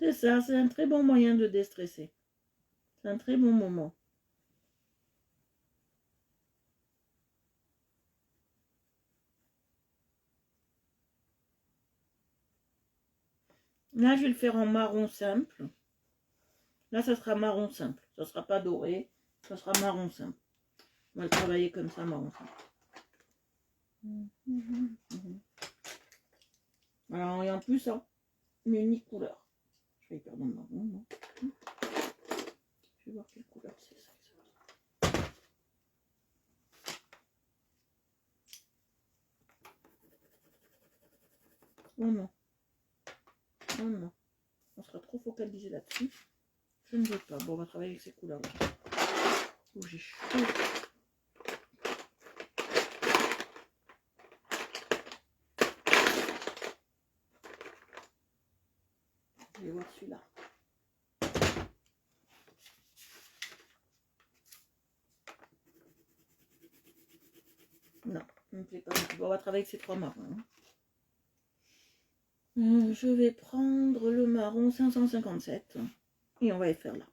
C'est ça, c'est un très bon moyen de déstresser. C'est un très bon moment. Là, je vais le faire en marron simple. Là, ça sera marron simple. Ça sera pas doré. Ça sera marron simple. On va le travailler comme ça, marron simple. Alors, et en plus, hein, une unique couleur. Je vais y perdre le marron. Non, je vais voir quelle couleur c'est ça. Oh non. Oh non. On sera trop focalisé là-dessus. Je ne veux pas. Bon, on va travailler avec ces couleurs-là. Oh, j'ai chaud. Je vais voir celui-là. Non, ne me plaît pas. Bon, on va travailler avec ces trois marrons. Je vais prendre le marron 557 et on va les faire là.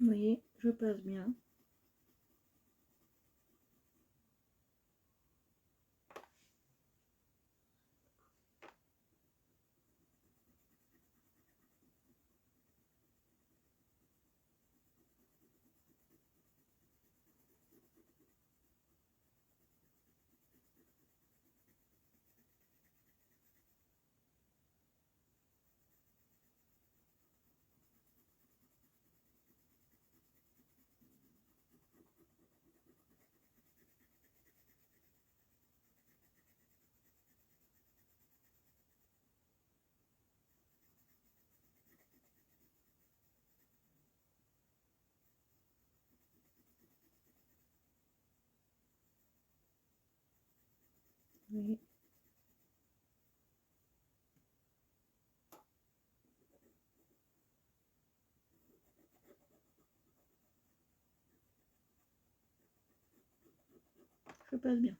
Vous voyez, je passe bien. Oui. Je passe bien.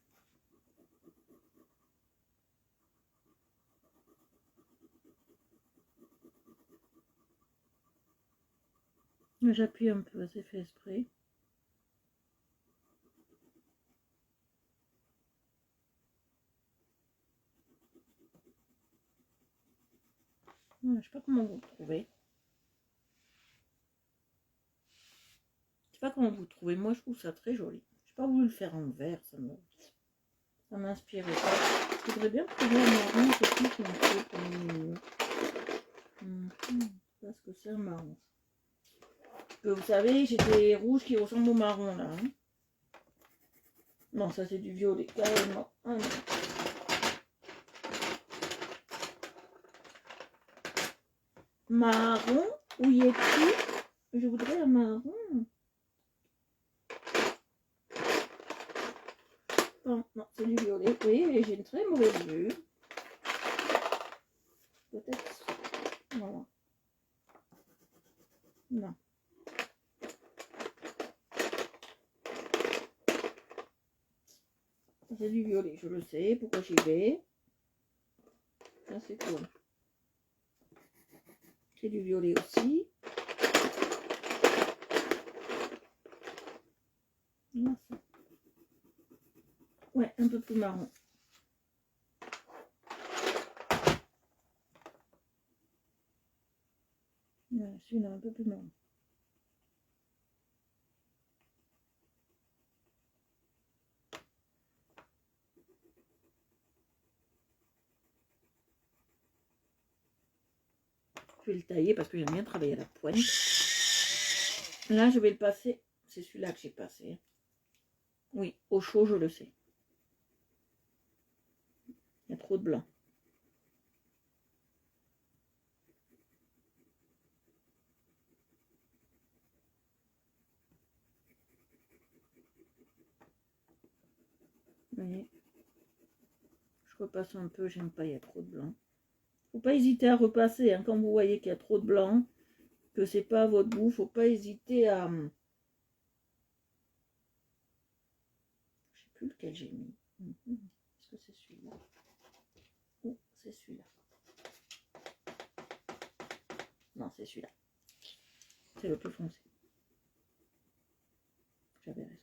J'appuie un peu, c'est fait exprès. Je ne sais pas comment vous le trouvez. Je sais pas comment vous le trouvez. Moi, je trouve ça très joli. Je n'ai pas voulu le faire en vert. Ça m'inspirait pas. Je voudrais bien trouver un marron petit un peu comme parce que c'est un marron. Vous savez, j'ai des rouges qui ressemblent au marron là. Hein. Non, ça c'est du violet, carrément. Ah, non. Marron, où y est-il? Je voudrais un marron. Non, non, c'est du violet. Oui, mais j'ai une très mauvaise vue. Peut-être. Voilà. Non. C'est du violet, je le sais. Pourquoi j'y vais? Ça, c'est cool. C'est du violet aussi. Là, ça. Ouais, un peu plus marron. Ouais, celui-là, un peu plus marron. Je vais le tailler parce que j'aime bien travailler à la pointe. Là, je vais le passer. C'est celui-là que j'ai passé. Oui, au chaud, je le sais. Il y a trop de blanc. Vous voyez, je repasse un peu, j'aime pas, il y a trop de blanc. Faut pas hésiter à repasser, hein, quand vous voyez qu'il y a trop de blanc, que c'est pas à votre goût, faut pas hésiter à... Je sais plus lequel j'ai mis. Est-ce que c'est celui-là? Oh, c'est celui-là. Non, c'est celui-là. C'est le plus foncé. J'avais raison.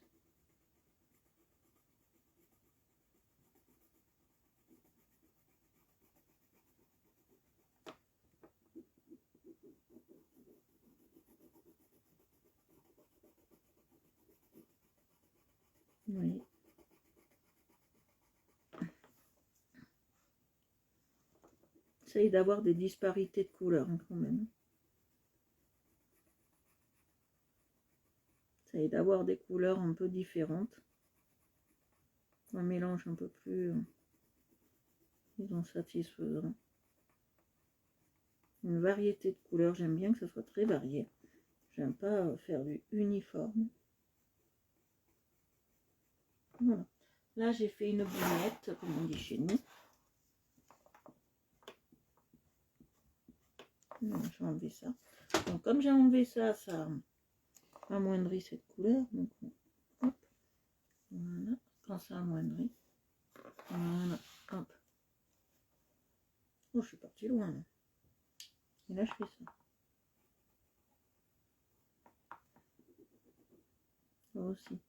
Oui. Essaye d'avoir des disparités de couleurs, hein, quand même. Essaye d'avoir des couleurs un peu différentes. Un mélange un peu plus, disons, satisfaisant. Une variété de couleurs, j'aime bien que ça soit très varié. J'aime pas faire du uniforme. Voilà. Là, j'ai fait une boulette, comme on dit chez nous. Non, je vais enlever ça. Donc, comme j'ai enlevé ça, ça amoindrit cette couleur. Donc, hop. Voilà. Quand ça amoindrit. Voilà. Hop. Oh, je suis partie loin, là. Et là, je fais ça. Là aussi.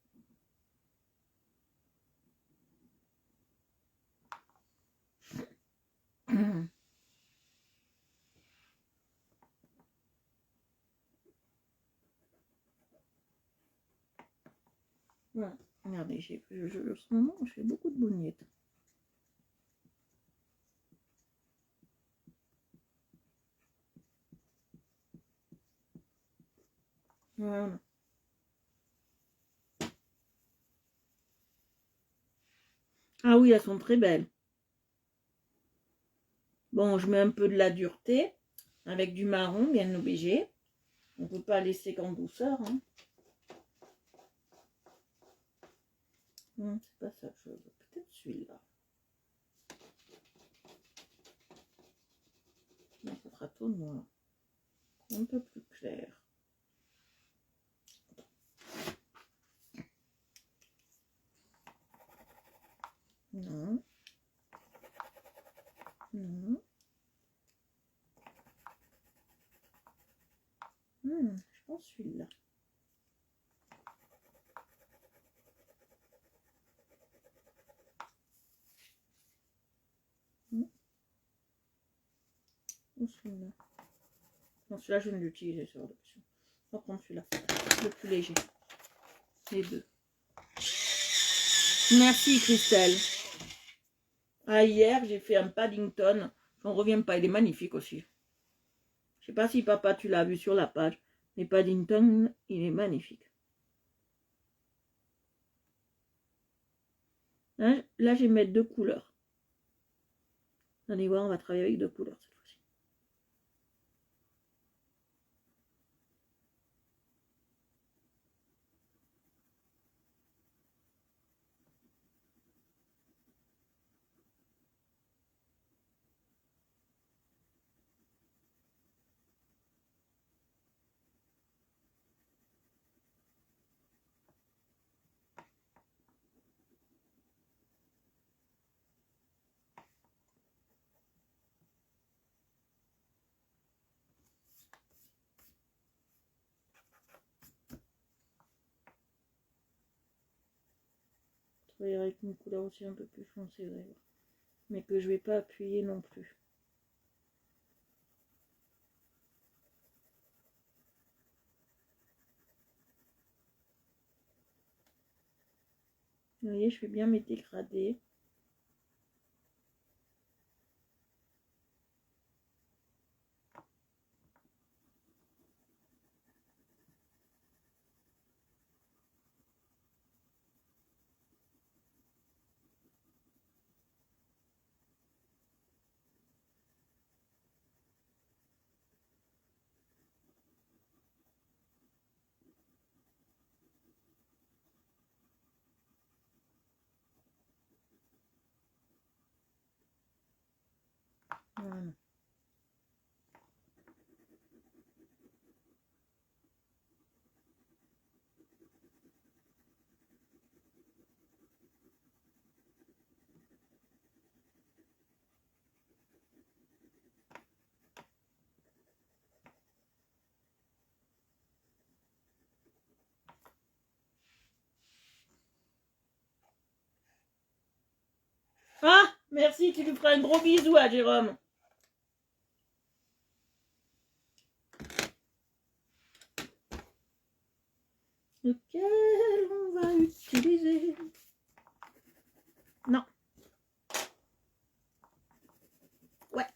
Voilà. Regardez, en ce moment, je fais beaucoup de bougnettes. Voilà. Ah oui, elles sont très belles. Bon, je mets un peu de la dureté avec du marron, bien obligé. On ne peut pas laisser qu'en douceur. Hein. Non, c'est pas ça que je veux. Peut-être celui-là. Mais ça sera tout noir. Un peu plus clair. Non. Non. Je pense celui-là. Ou celui-là. Non, celui-là, je vais l'utiliser sur l'option. On va prendre celui-là. Le plus léger. Les deux. Merci, Christelle. Ah, hier, j'ai fait un Paddington. J'en reviens pas. Il est magnifique aussi. Je sais pas si papa, tu l'as vu sur la page. Mais Paddington, il est magnifique. Là, je vais mettre deux couleurs. Vous allez voir, on va travailler avec deux couleurs cette fois-ci. Travailler avec une couleur aussi un peu plus foncée, vous allez voir. Mais que je vais pas appuyer non plus. Vous voyez, je fais bien mes dégradés. Merci, tu lui feras un gros bisou à Jérôme. Lequel on va utiliser? Non. Ouais.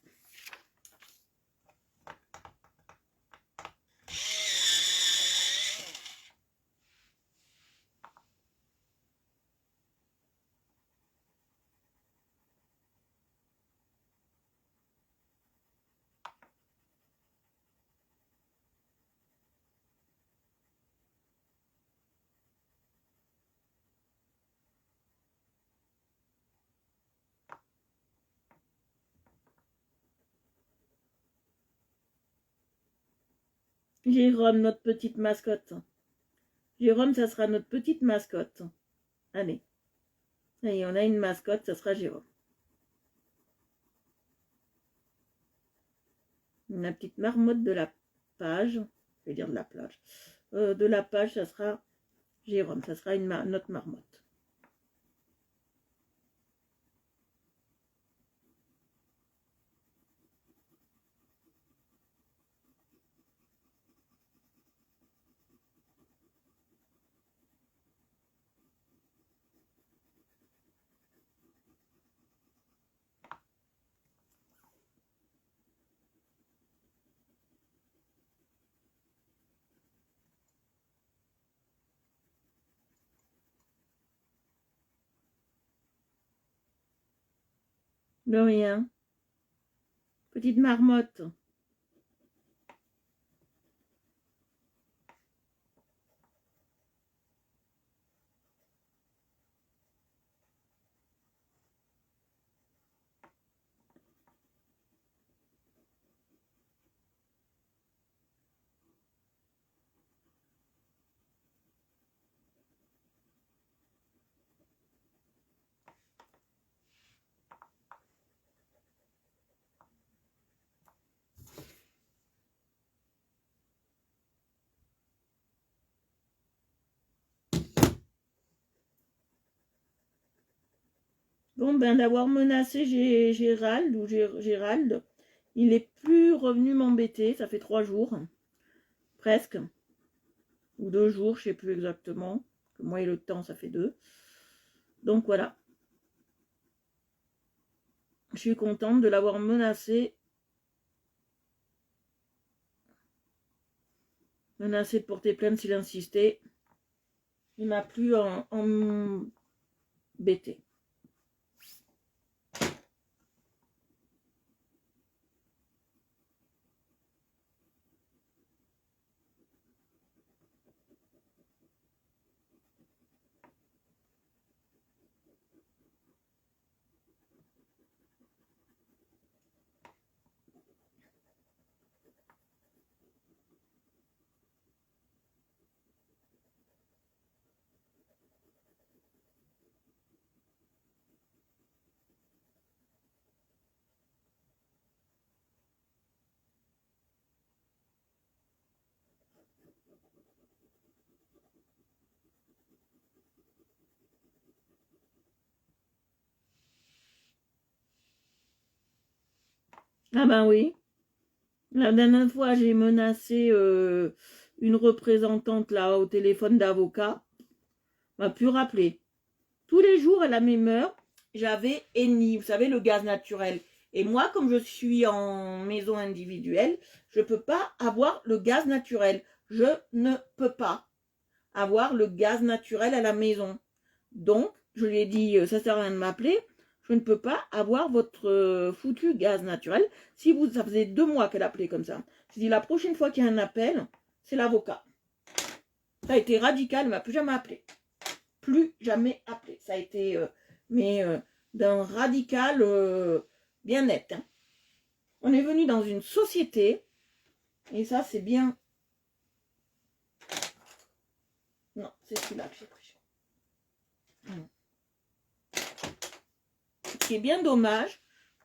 Jérôme, notre petite mascotte. Jérôme, ça sera notre petite mascotte. Allez. Allez, on a une mascotte, ça sera Jérôme. La petite marmotte de la page. Je vais dire de la plage. De la page, ça sera Jérôme. Ça sera notre marmotte. De rien. Petite marmotte. Bon, ben d'avoir menacé Gérald, il est plus revenu m'embêter. Ça fait 3 jours, presque. Ou 2 jours, je sais plus exactement. Moi et le temps, ça fait 2. Donc voilà. Je suis contente de l'avoir menacé. Menacé de porter plainte s'il insistait. Il m'a plus embêté. Ah ben oui. La dernière fois, j'ai menacé une représentante là au téléphone d'avocat. M'a pu rappeler. Tous les jours à la même heure, j'avais Eni, vous savez, le gaz naturel. Et moi, comme je suis en maison individuelle, je ne peux pas avoir le gaz naturel. Je ne peux pas avoir le gaz naturel à la maison. Donc, je lui ai dit, ça sert à rien de m'appeler. Je ne peux pas avoir votre foutu gaz naturel. Si vous, ça faisait 2 mois qu'elle appelait comme ça. Je dis, la prochaine fois qu'il y a un appel, c'est l'avocat. Ça a été radical, elle ne m'a plus jamais appelé. Plus jamais appelé. Ça a été, d'un radical bien net. Hein. On est venu dans une société, et ça c'est bien. Non, c'est celui-là que j'ai pris. Ce qui est bien dommage,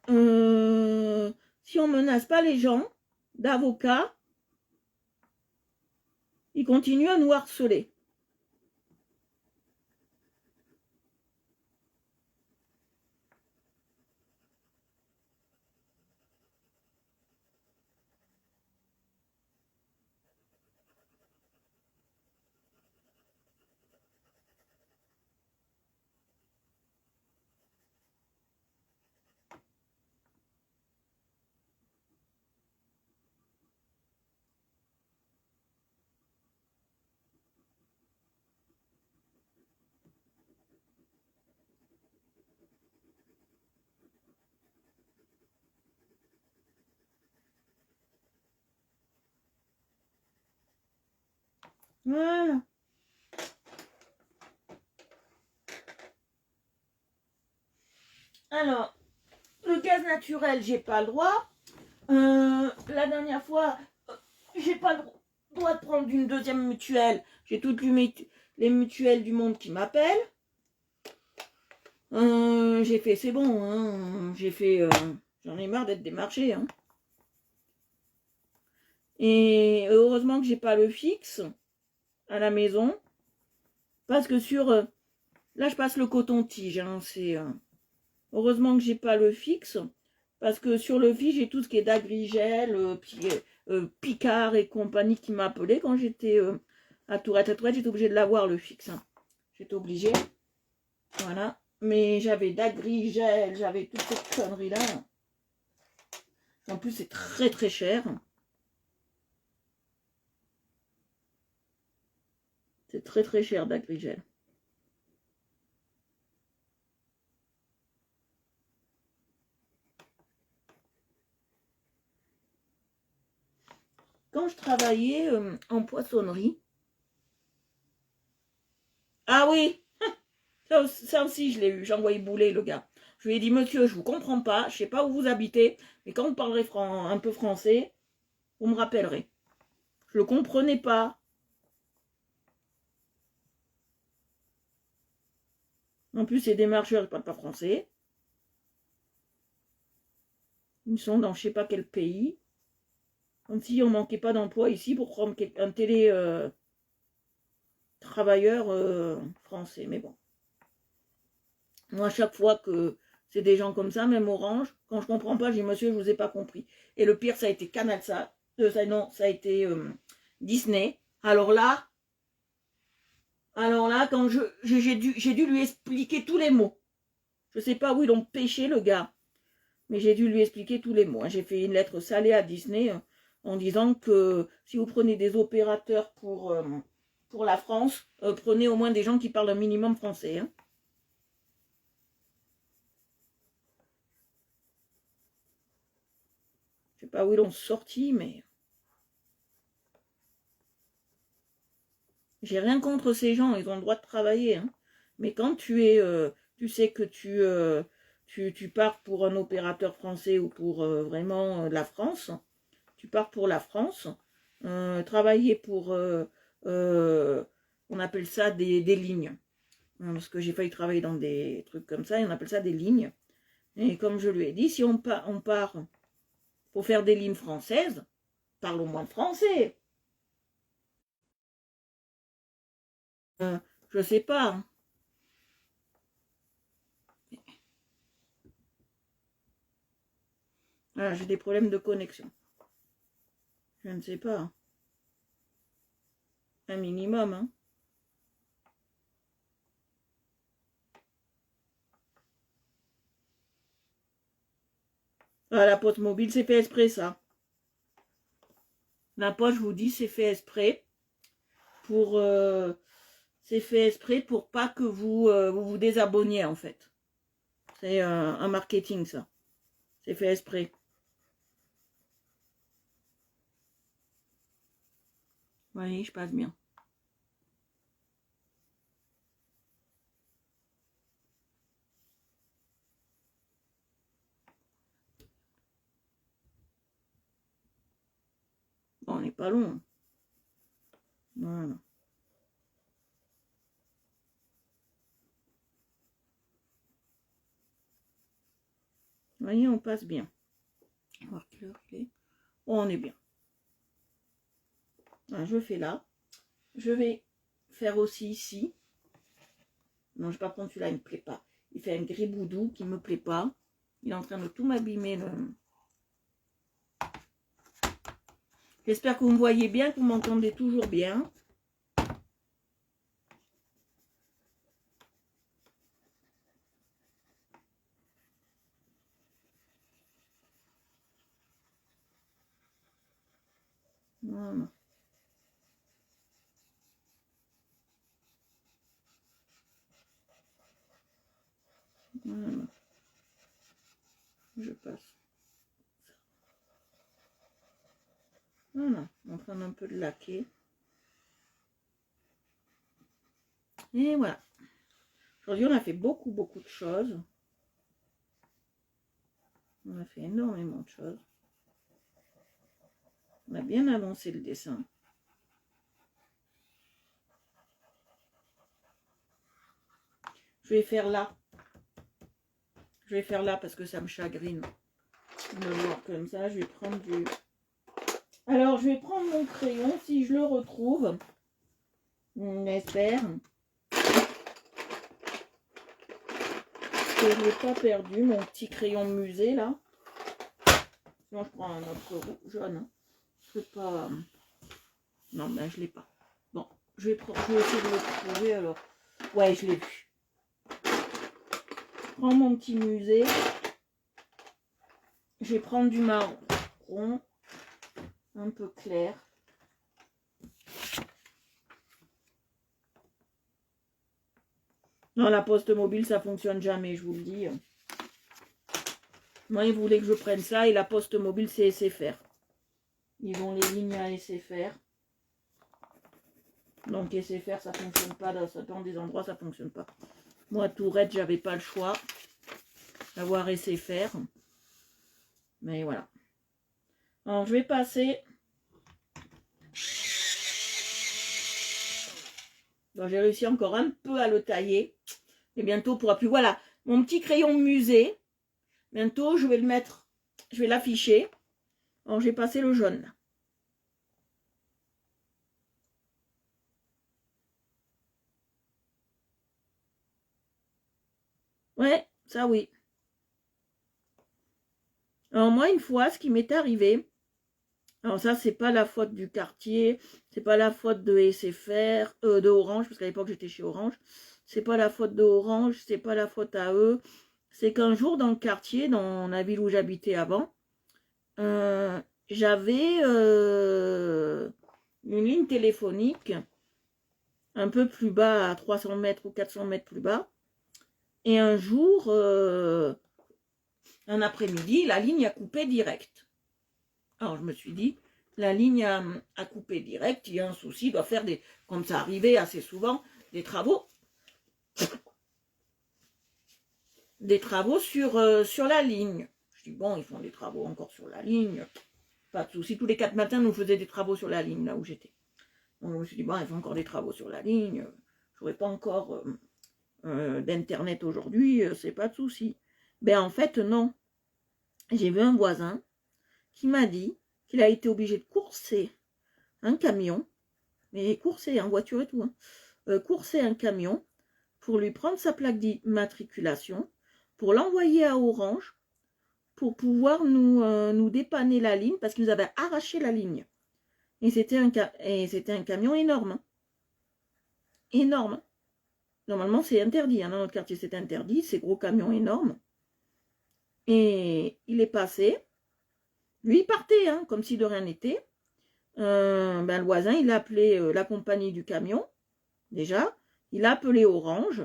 si on menace pas les gens d'avocats, ils continuent à nous harceler. Voilà. Alors, le gaz naturel, j'ai pas le droit. La dernière fois, j'ai pas le droit de prendre une deuxième mutuelle. J'ai toutes les mutuelles du monde qui m'appellent. J'ai fait, c'est bon, hein. J'ai fait, j'en ai marre d'être démarché. Hein. Et heureusement que j'ai pas le fixe à la maison. Parce que sur... là, je passe le coton-tige. Hein, heureusement que j'ai pas le fixe. Parce que sur le fixe, j'ai tout ce qui est d'Agrigel, Picard et compagnie qui m'appelaient quand j'étais à Tourette. À Tourette, j'étais obligée de l'avoir le fixe. Hein. J'étais obligée. Voilà. Mais j'avais d'Agrigel, j'avais toutes ces conneries-là. En plus, c'est très très cher. C'est très très cher d'Agrigel. Quand je travaillais en poissonnerie. Ah oui, ça aussi je l'ai eu. J'ai envoyé bouler le gars. Je lui ai dit, monsieur, je vous comprends pas. Je sais pas où vous habitez. Mais quand vous parlerez un peu français, vous me rappellerez. Je le comprenais pas. En plus, c'est des marcheurs, ils ne parlent pas français. Ils sont dans je sais pas quel pays. Comme si on manquait pas d'emploi ici pour prendre un télé travailleur français. Mais bon. Moi, à chaque fois que c'est des gens comme ça, même Orange, quand je comprends pas, je dis monsieur, je vous ai pas compris. Et le pire, ça a été Canal ça a été Disney. Alors là, quand j'ai dû lui expliquer tous les mots. Je sais pas où ils l'ont pêché le gars, mais j'ai dû lui expliquer tous les mots. J'ai fait une lettre salée à Disney en disant que si vous prenez des opérateurs pour la France, prenez au moins des gens qui parlent un minimum français. Hein. Je sais pas où ils l'ont sorti, mais j'ai rien contre ces gens, ils ont le droit de travailler. Hein. Mais quand tu sais que tu pars pour un opérateur français ou pour vraiment la France, tu pars pour la France, travailler pour, on appelle ça des lignes. Parce que j'ai failli travailler dans des trucs comme ça, et on appelle ça des lignes. Et comme je lui ai dit, si on part pour faire des lignes françaises, parle au moins de français. Je sais pas. Hein. Voilà, j'ai des problèmes de connexion. Je ne sais pas. Un minimum, hein. Ah, la poste mobile, c'est fait exprès, ça. La poste, je vous dis, c'est fait exprès. C'est fait exprès pour pas que vous désabonniez, en fait. C'est un marketing, ça. C'est fait exprès. Vous voyez, je passe bien. Bon, on n'est pas long. Voilà. Vous voyez, on passe bien. On va voir quelle heure il est. Oh, on est bien. Voilà, je fais là. Je vais faire aussi ici. Non, je vais pas prendre celui-là, il ne me plaît pas. Il fait un griboudou qui ne me plaît pas. Il est en train de tout m'abîmer. J'espère que vous me voyez bien, que vous m'entendez toujours bien. Voilà. Voilà. Je passe. Voilà. On prend un peu de laquer. Et voilà. Aujourd'hui, on a fait beaucoup de choses. On a fait énormément de choses. On a bien avancé le dessin. Je vais faire là. Je vais faire là parce que ça me chagrine de voir comme ça. Je vais prendre du... Alors, je vais prendre mon crayon si je le retrouve. On espère. Que je l'ai pas perdu, mon petit crayon de musée là. Sinon, je prends un autre jaune. Hein. Je sais pas... Non, ben je l'ai pas. Bon, je vais essayer de le trouver alors. Ouais, je l'ai vu. Je prends mon petit musée. Je vais prendre du marron. Un peu clair. Non, la poste mobile, ça fonctionne jamais, je vous le dis. Moi, ils voulaient que je prenne ça et la poste mobile, c'est SFR. Ils ont les lignes à SFR. Donc SFR, ça fonctionne pas. Dans des endroits, ça fonctionne pas. Moi, Tourette, j'avais pas le choix d'avoir SFR. Mais voilà. Alors, je vais passer... Bon, j'ai réussi encore un peu à le tailler. Et bientôt, on pourra plus... Voilà, mon petit crayon musée. Bientôt, je vais le mettre... Je vais l'afficher. Alors, j'ai passé le jaune, là. Ouais, ça oui. Alors, moi, une fois, ce qui m'est arrivé... Alors ça, c'est pas la faute du quartier, c'est pas la faute de SFR, de Orange, parce qu'à l'époque j'étais chez Orange. C'est pas la faute de Orange, c'est pas la faute à eux. C'est qu'un jour dans le quartier, dans la ville où j'habitais avant, j'avais une ligne téléphonique un peu plus bas, à 300 mètres ou 400 mètres plus bas. Et un jour, un après-midi, la ligne a coupé direct. Alors, je me suis dit, la ligne a coupé direct, il y a un souci, il doit faire des, comme ça arrivait assez souvent, des travaux sur la ligne. Je dis, bon, ils font des travaux encore sur la ligne, pas de souci. Tous les 4 matins, nous faisions des travaux sur la ligne, là où j'étais. Donc, je me suis dit, bon, ils font encore des travaux sur la ligne, je n'aurai pas encore d'internet aujourd'hui, c'est pas de souci. Ben, en fait, non. J'ai vu un voisin qui m'a dit qu'il a été obligé de courser un camion, mais courser en voiture et tout, hein, courser un camion pour lui prendre sa plaque d'immatriculation, pour l'envoyer à Orange, pour pouvoir nous dépanner la ligne, parce qu'ils nous avaient arraché la ligne. Et c'était un camion énorme. Hein. Énorme. Normalement, c'est interdit. Hein. Dans notre quartier, c'est interdit. Ces gros camions énormes. Et il est passé. Lui, il partait, hein, comme si de rien n'était. Ben, le voisin, il a appelé la compagnie du camion, déjà. Il a appelé Orange.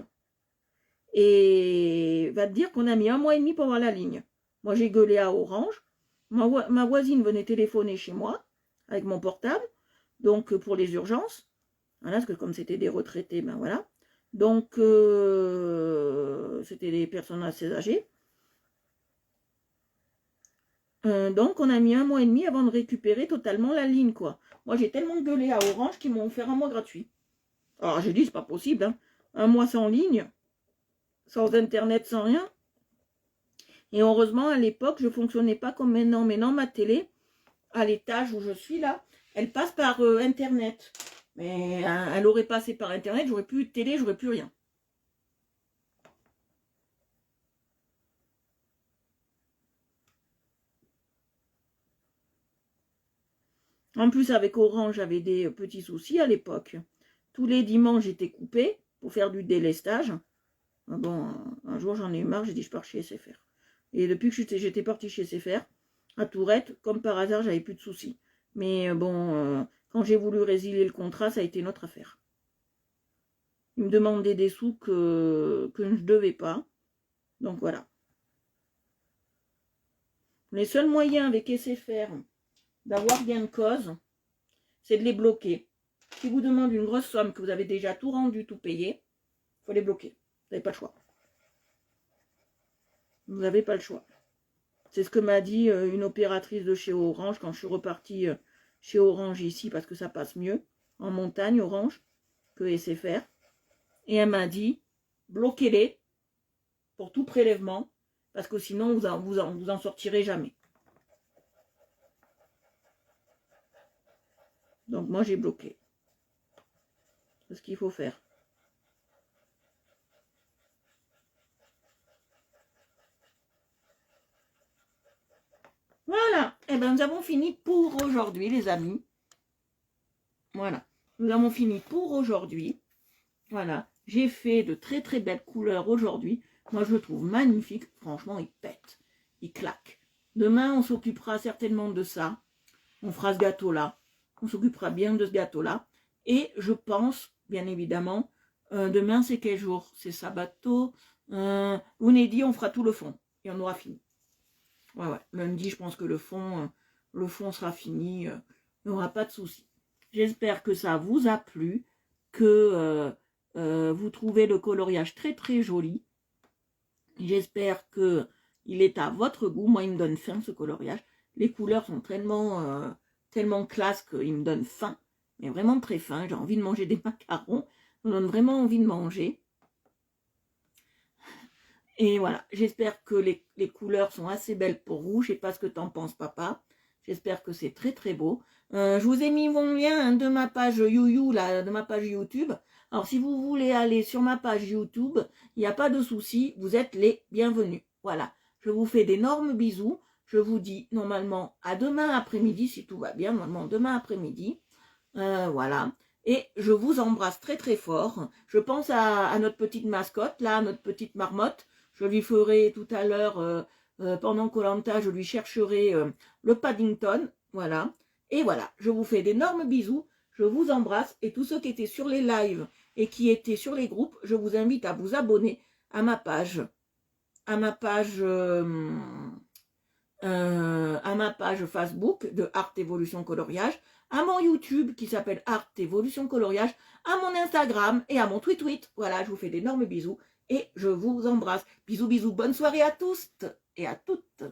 Et va te dire qu'on a mis 1 mois et demi pour avoir la ligne. Moi, j'ai gueulé à Orange. Ma voisine venait téléphoner chez moi avec mon portable. Donc, pour les urgences. Voilà, parce que comme c'était des retraités, ben voilà. Donc, c'était des personnes assez âgées. Donc, on a mis 1 mois et demi avant de récupérer totalement la ligne, quoi. Moi, j'ai tellement gueulé à Orange qu'ils m'ont offert 1 mois gratuit. Alors, j'ai dit, c'est pas possible, hein. 1 mois sans ligne, sans internet, sans rien. Et heureusement, à l'époque, je ne fonctionnais pas comme maintenant. Maintenant, ma télé, à l'étage où je suis là, elle passe par internet. Mais elle aurait passé par internet, j'aurais plus de télé, j'aurais plus rien. En plus, avec Orange, j'avais des petits soucis à l'époque. Tous les dimanches, j'étais coupée pour faire du délestage. Bon, un jour, j'en ai eu marre, j'ai dit, je pars chez SFR. Et depuis que j'étais partie chez SFR, à Tourette, comme par hasard, j'avais plus de soucis. Mais bon, quand j'ai voulu résilier le contrat, ça a été notre affaire. Ils me demandaient des sous que je ne devais pas. Donc voilà. Les seuls moyens avec SFR d'avoir gain de cause, c'est de les bloquer. Si vous demandez une grosse somme, que vous avez déjà tout rendu, tout payé, Il faut les bloquer. Vous n'avez pas le choix. Vous n'avez pas le choix. C'est ce que m'a dit une opératrice de chez Orange quand je suis repartie chez Orange ici parce que ça passe mieux en montagne Orange que SFR. Et elle m'a dit, bloquez-les pour tout prélèvement parce que sinon vous en sortirez jamais. Donc moi j'ai bloqué. C'est ce qu'il faut faire. Voilà, et bien nous avons fini pour aujourd'hui les amis. Voilà, nous avons fini pour aujourd'hui. Voilà, j'ai fait de très très belles couleurs aujourd'hui. Moi je le trouve magnifique, franchement il pète, il claque. Demain on s'occupera certainement de ça. On fera ce gâteau là, on s'occupera bien de ce gâteau là. Et je pense, bien évidemment, demain c'est quel jour? C'est sabato. Lundi on fera tout le fond et on aura fini. Ouais, lundi, je pense que le fond sera fini. Il n'y aura pas de souci. J'espère que ça vous a plu, que vous trouvez le coloriage très très joli. J'espère que il est à votre goût. Moi, il me donne faim ce coloriage. Les couleurs sont tellement classe qu'il me donne faim. Mais vraiment très faim. J'ai envie de manger des macarons. Ça me donne vraiment envie de manger. Et voilà, j'espère que les couleurs sont assez belles pour vous. Je ne sais pas ce que tu en penses, papa. J'espère que c'est très très beau. Je vous ai mis mon lien de ma page de ma page YouTube. Alors si vous voulez aller sur ma page YouTube, il n'y a pas de souci, vous êtes les bienvenus. Voilà, je vous fais d'énormes bisous. Je vous dis normalement à demain après-midi, si tout va bien, normalement demain après-midi. Voilà. Et je vous embrasse très très fort. Je pense à notre petite mascotte, là, à notre petite marmotte. Je lui ferai tout à l'heure, pendant Koh-Lanta, je lui chercherai le Paddington. Voilà. Et voilà, je vous fais d'énormes bisous. Je vous embrasse. Et tous ceux qui étaient sur les lives et qui étaient sur les groupes, je vous invite à vous abonner à ma page. À ma page Facebook de Art Evolution Coloriage, à mon YouTube qui s'appelle Art Evolution Coloriage, à mon Instagram et à mon tweet. Voilà, je vous fais d'énormes bisous et je vous embrasse. Bisous, bisous, bonne soirée à tous et à toutes.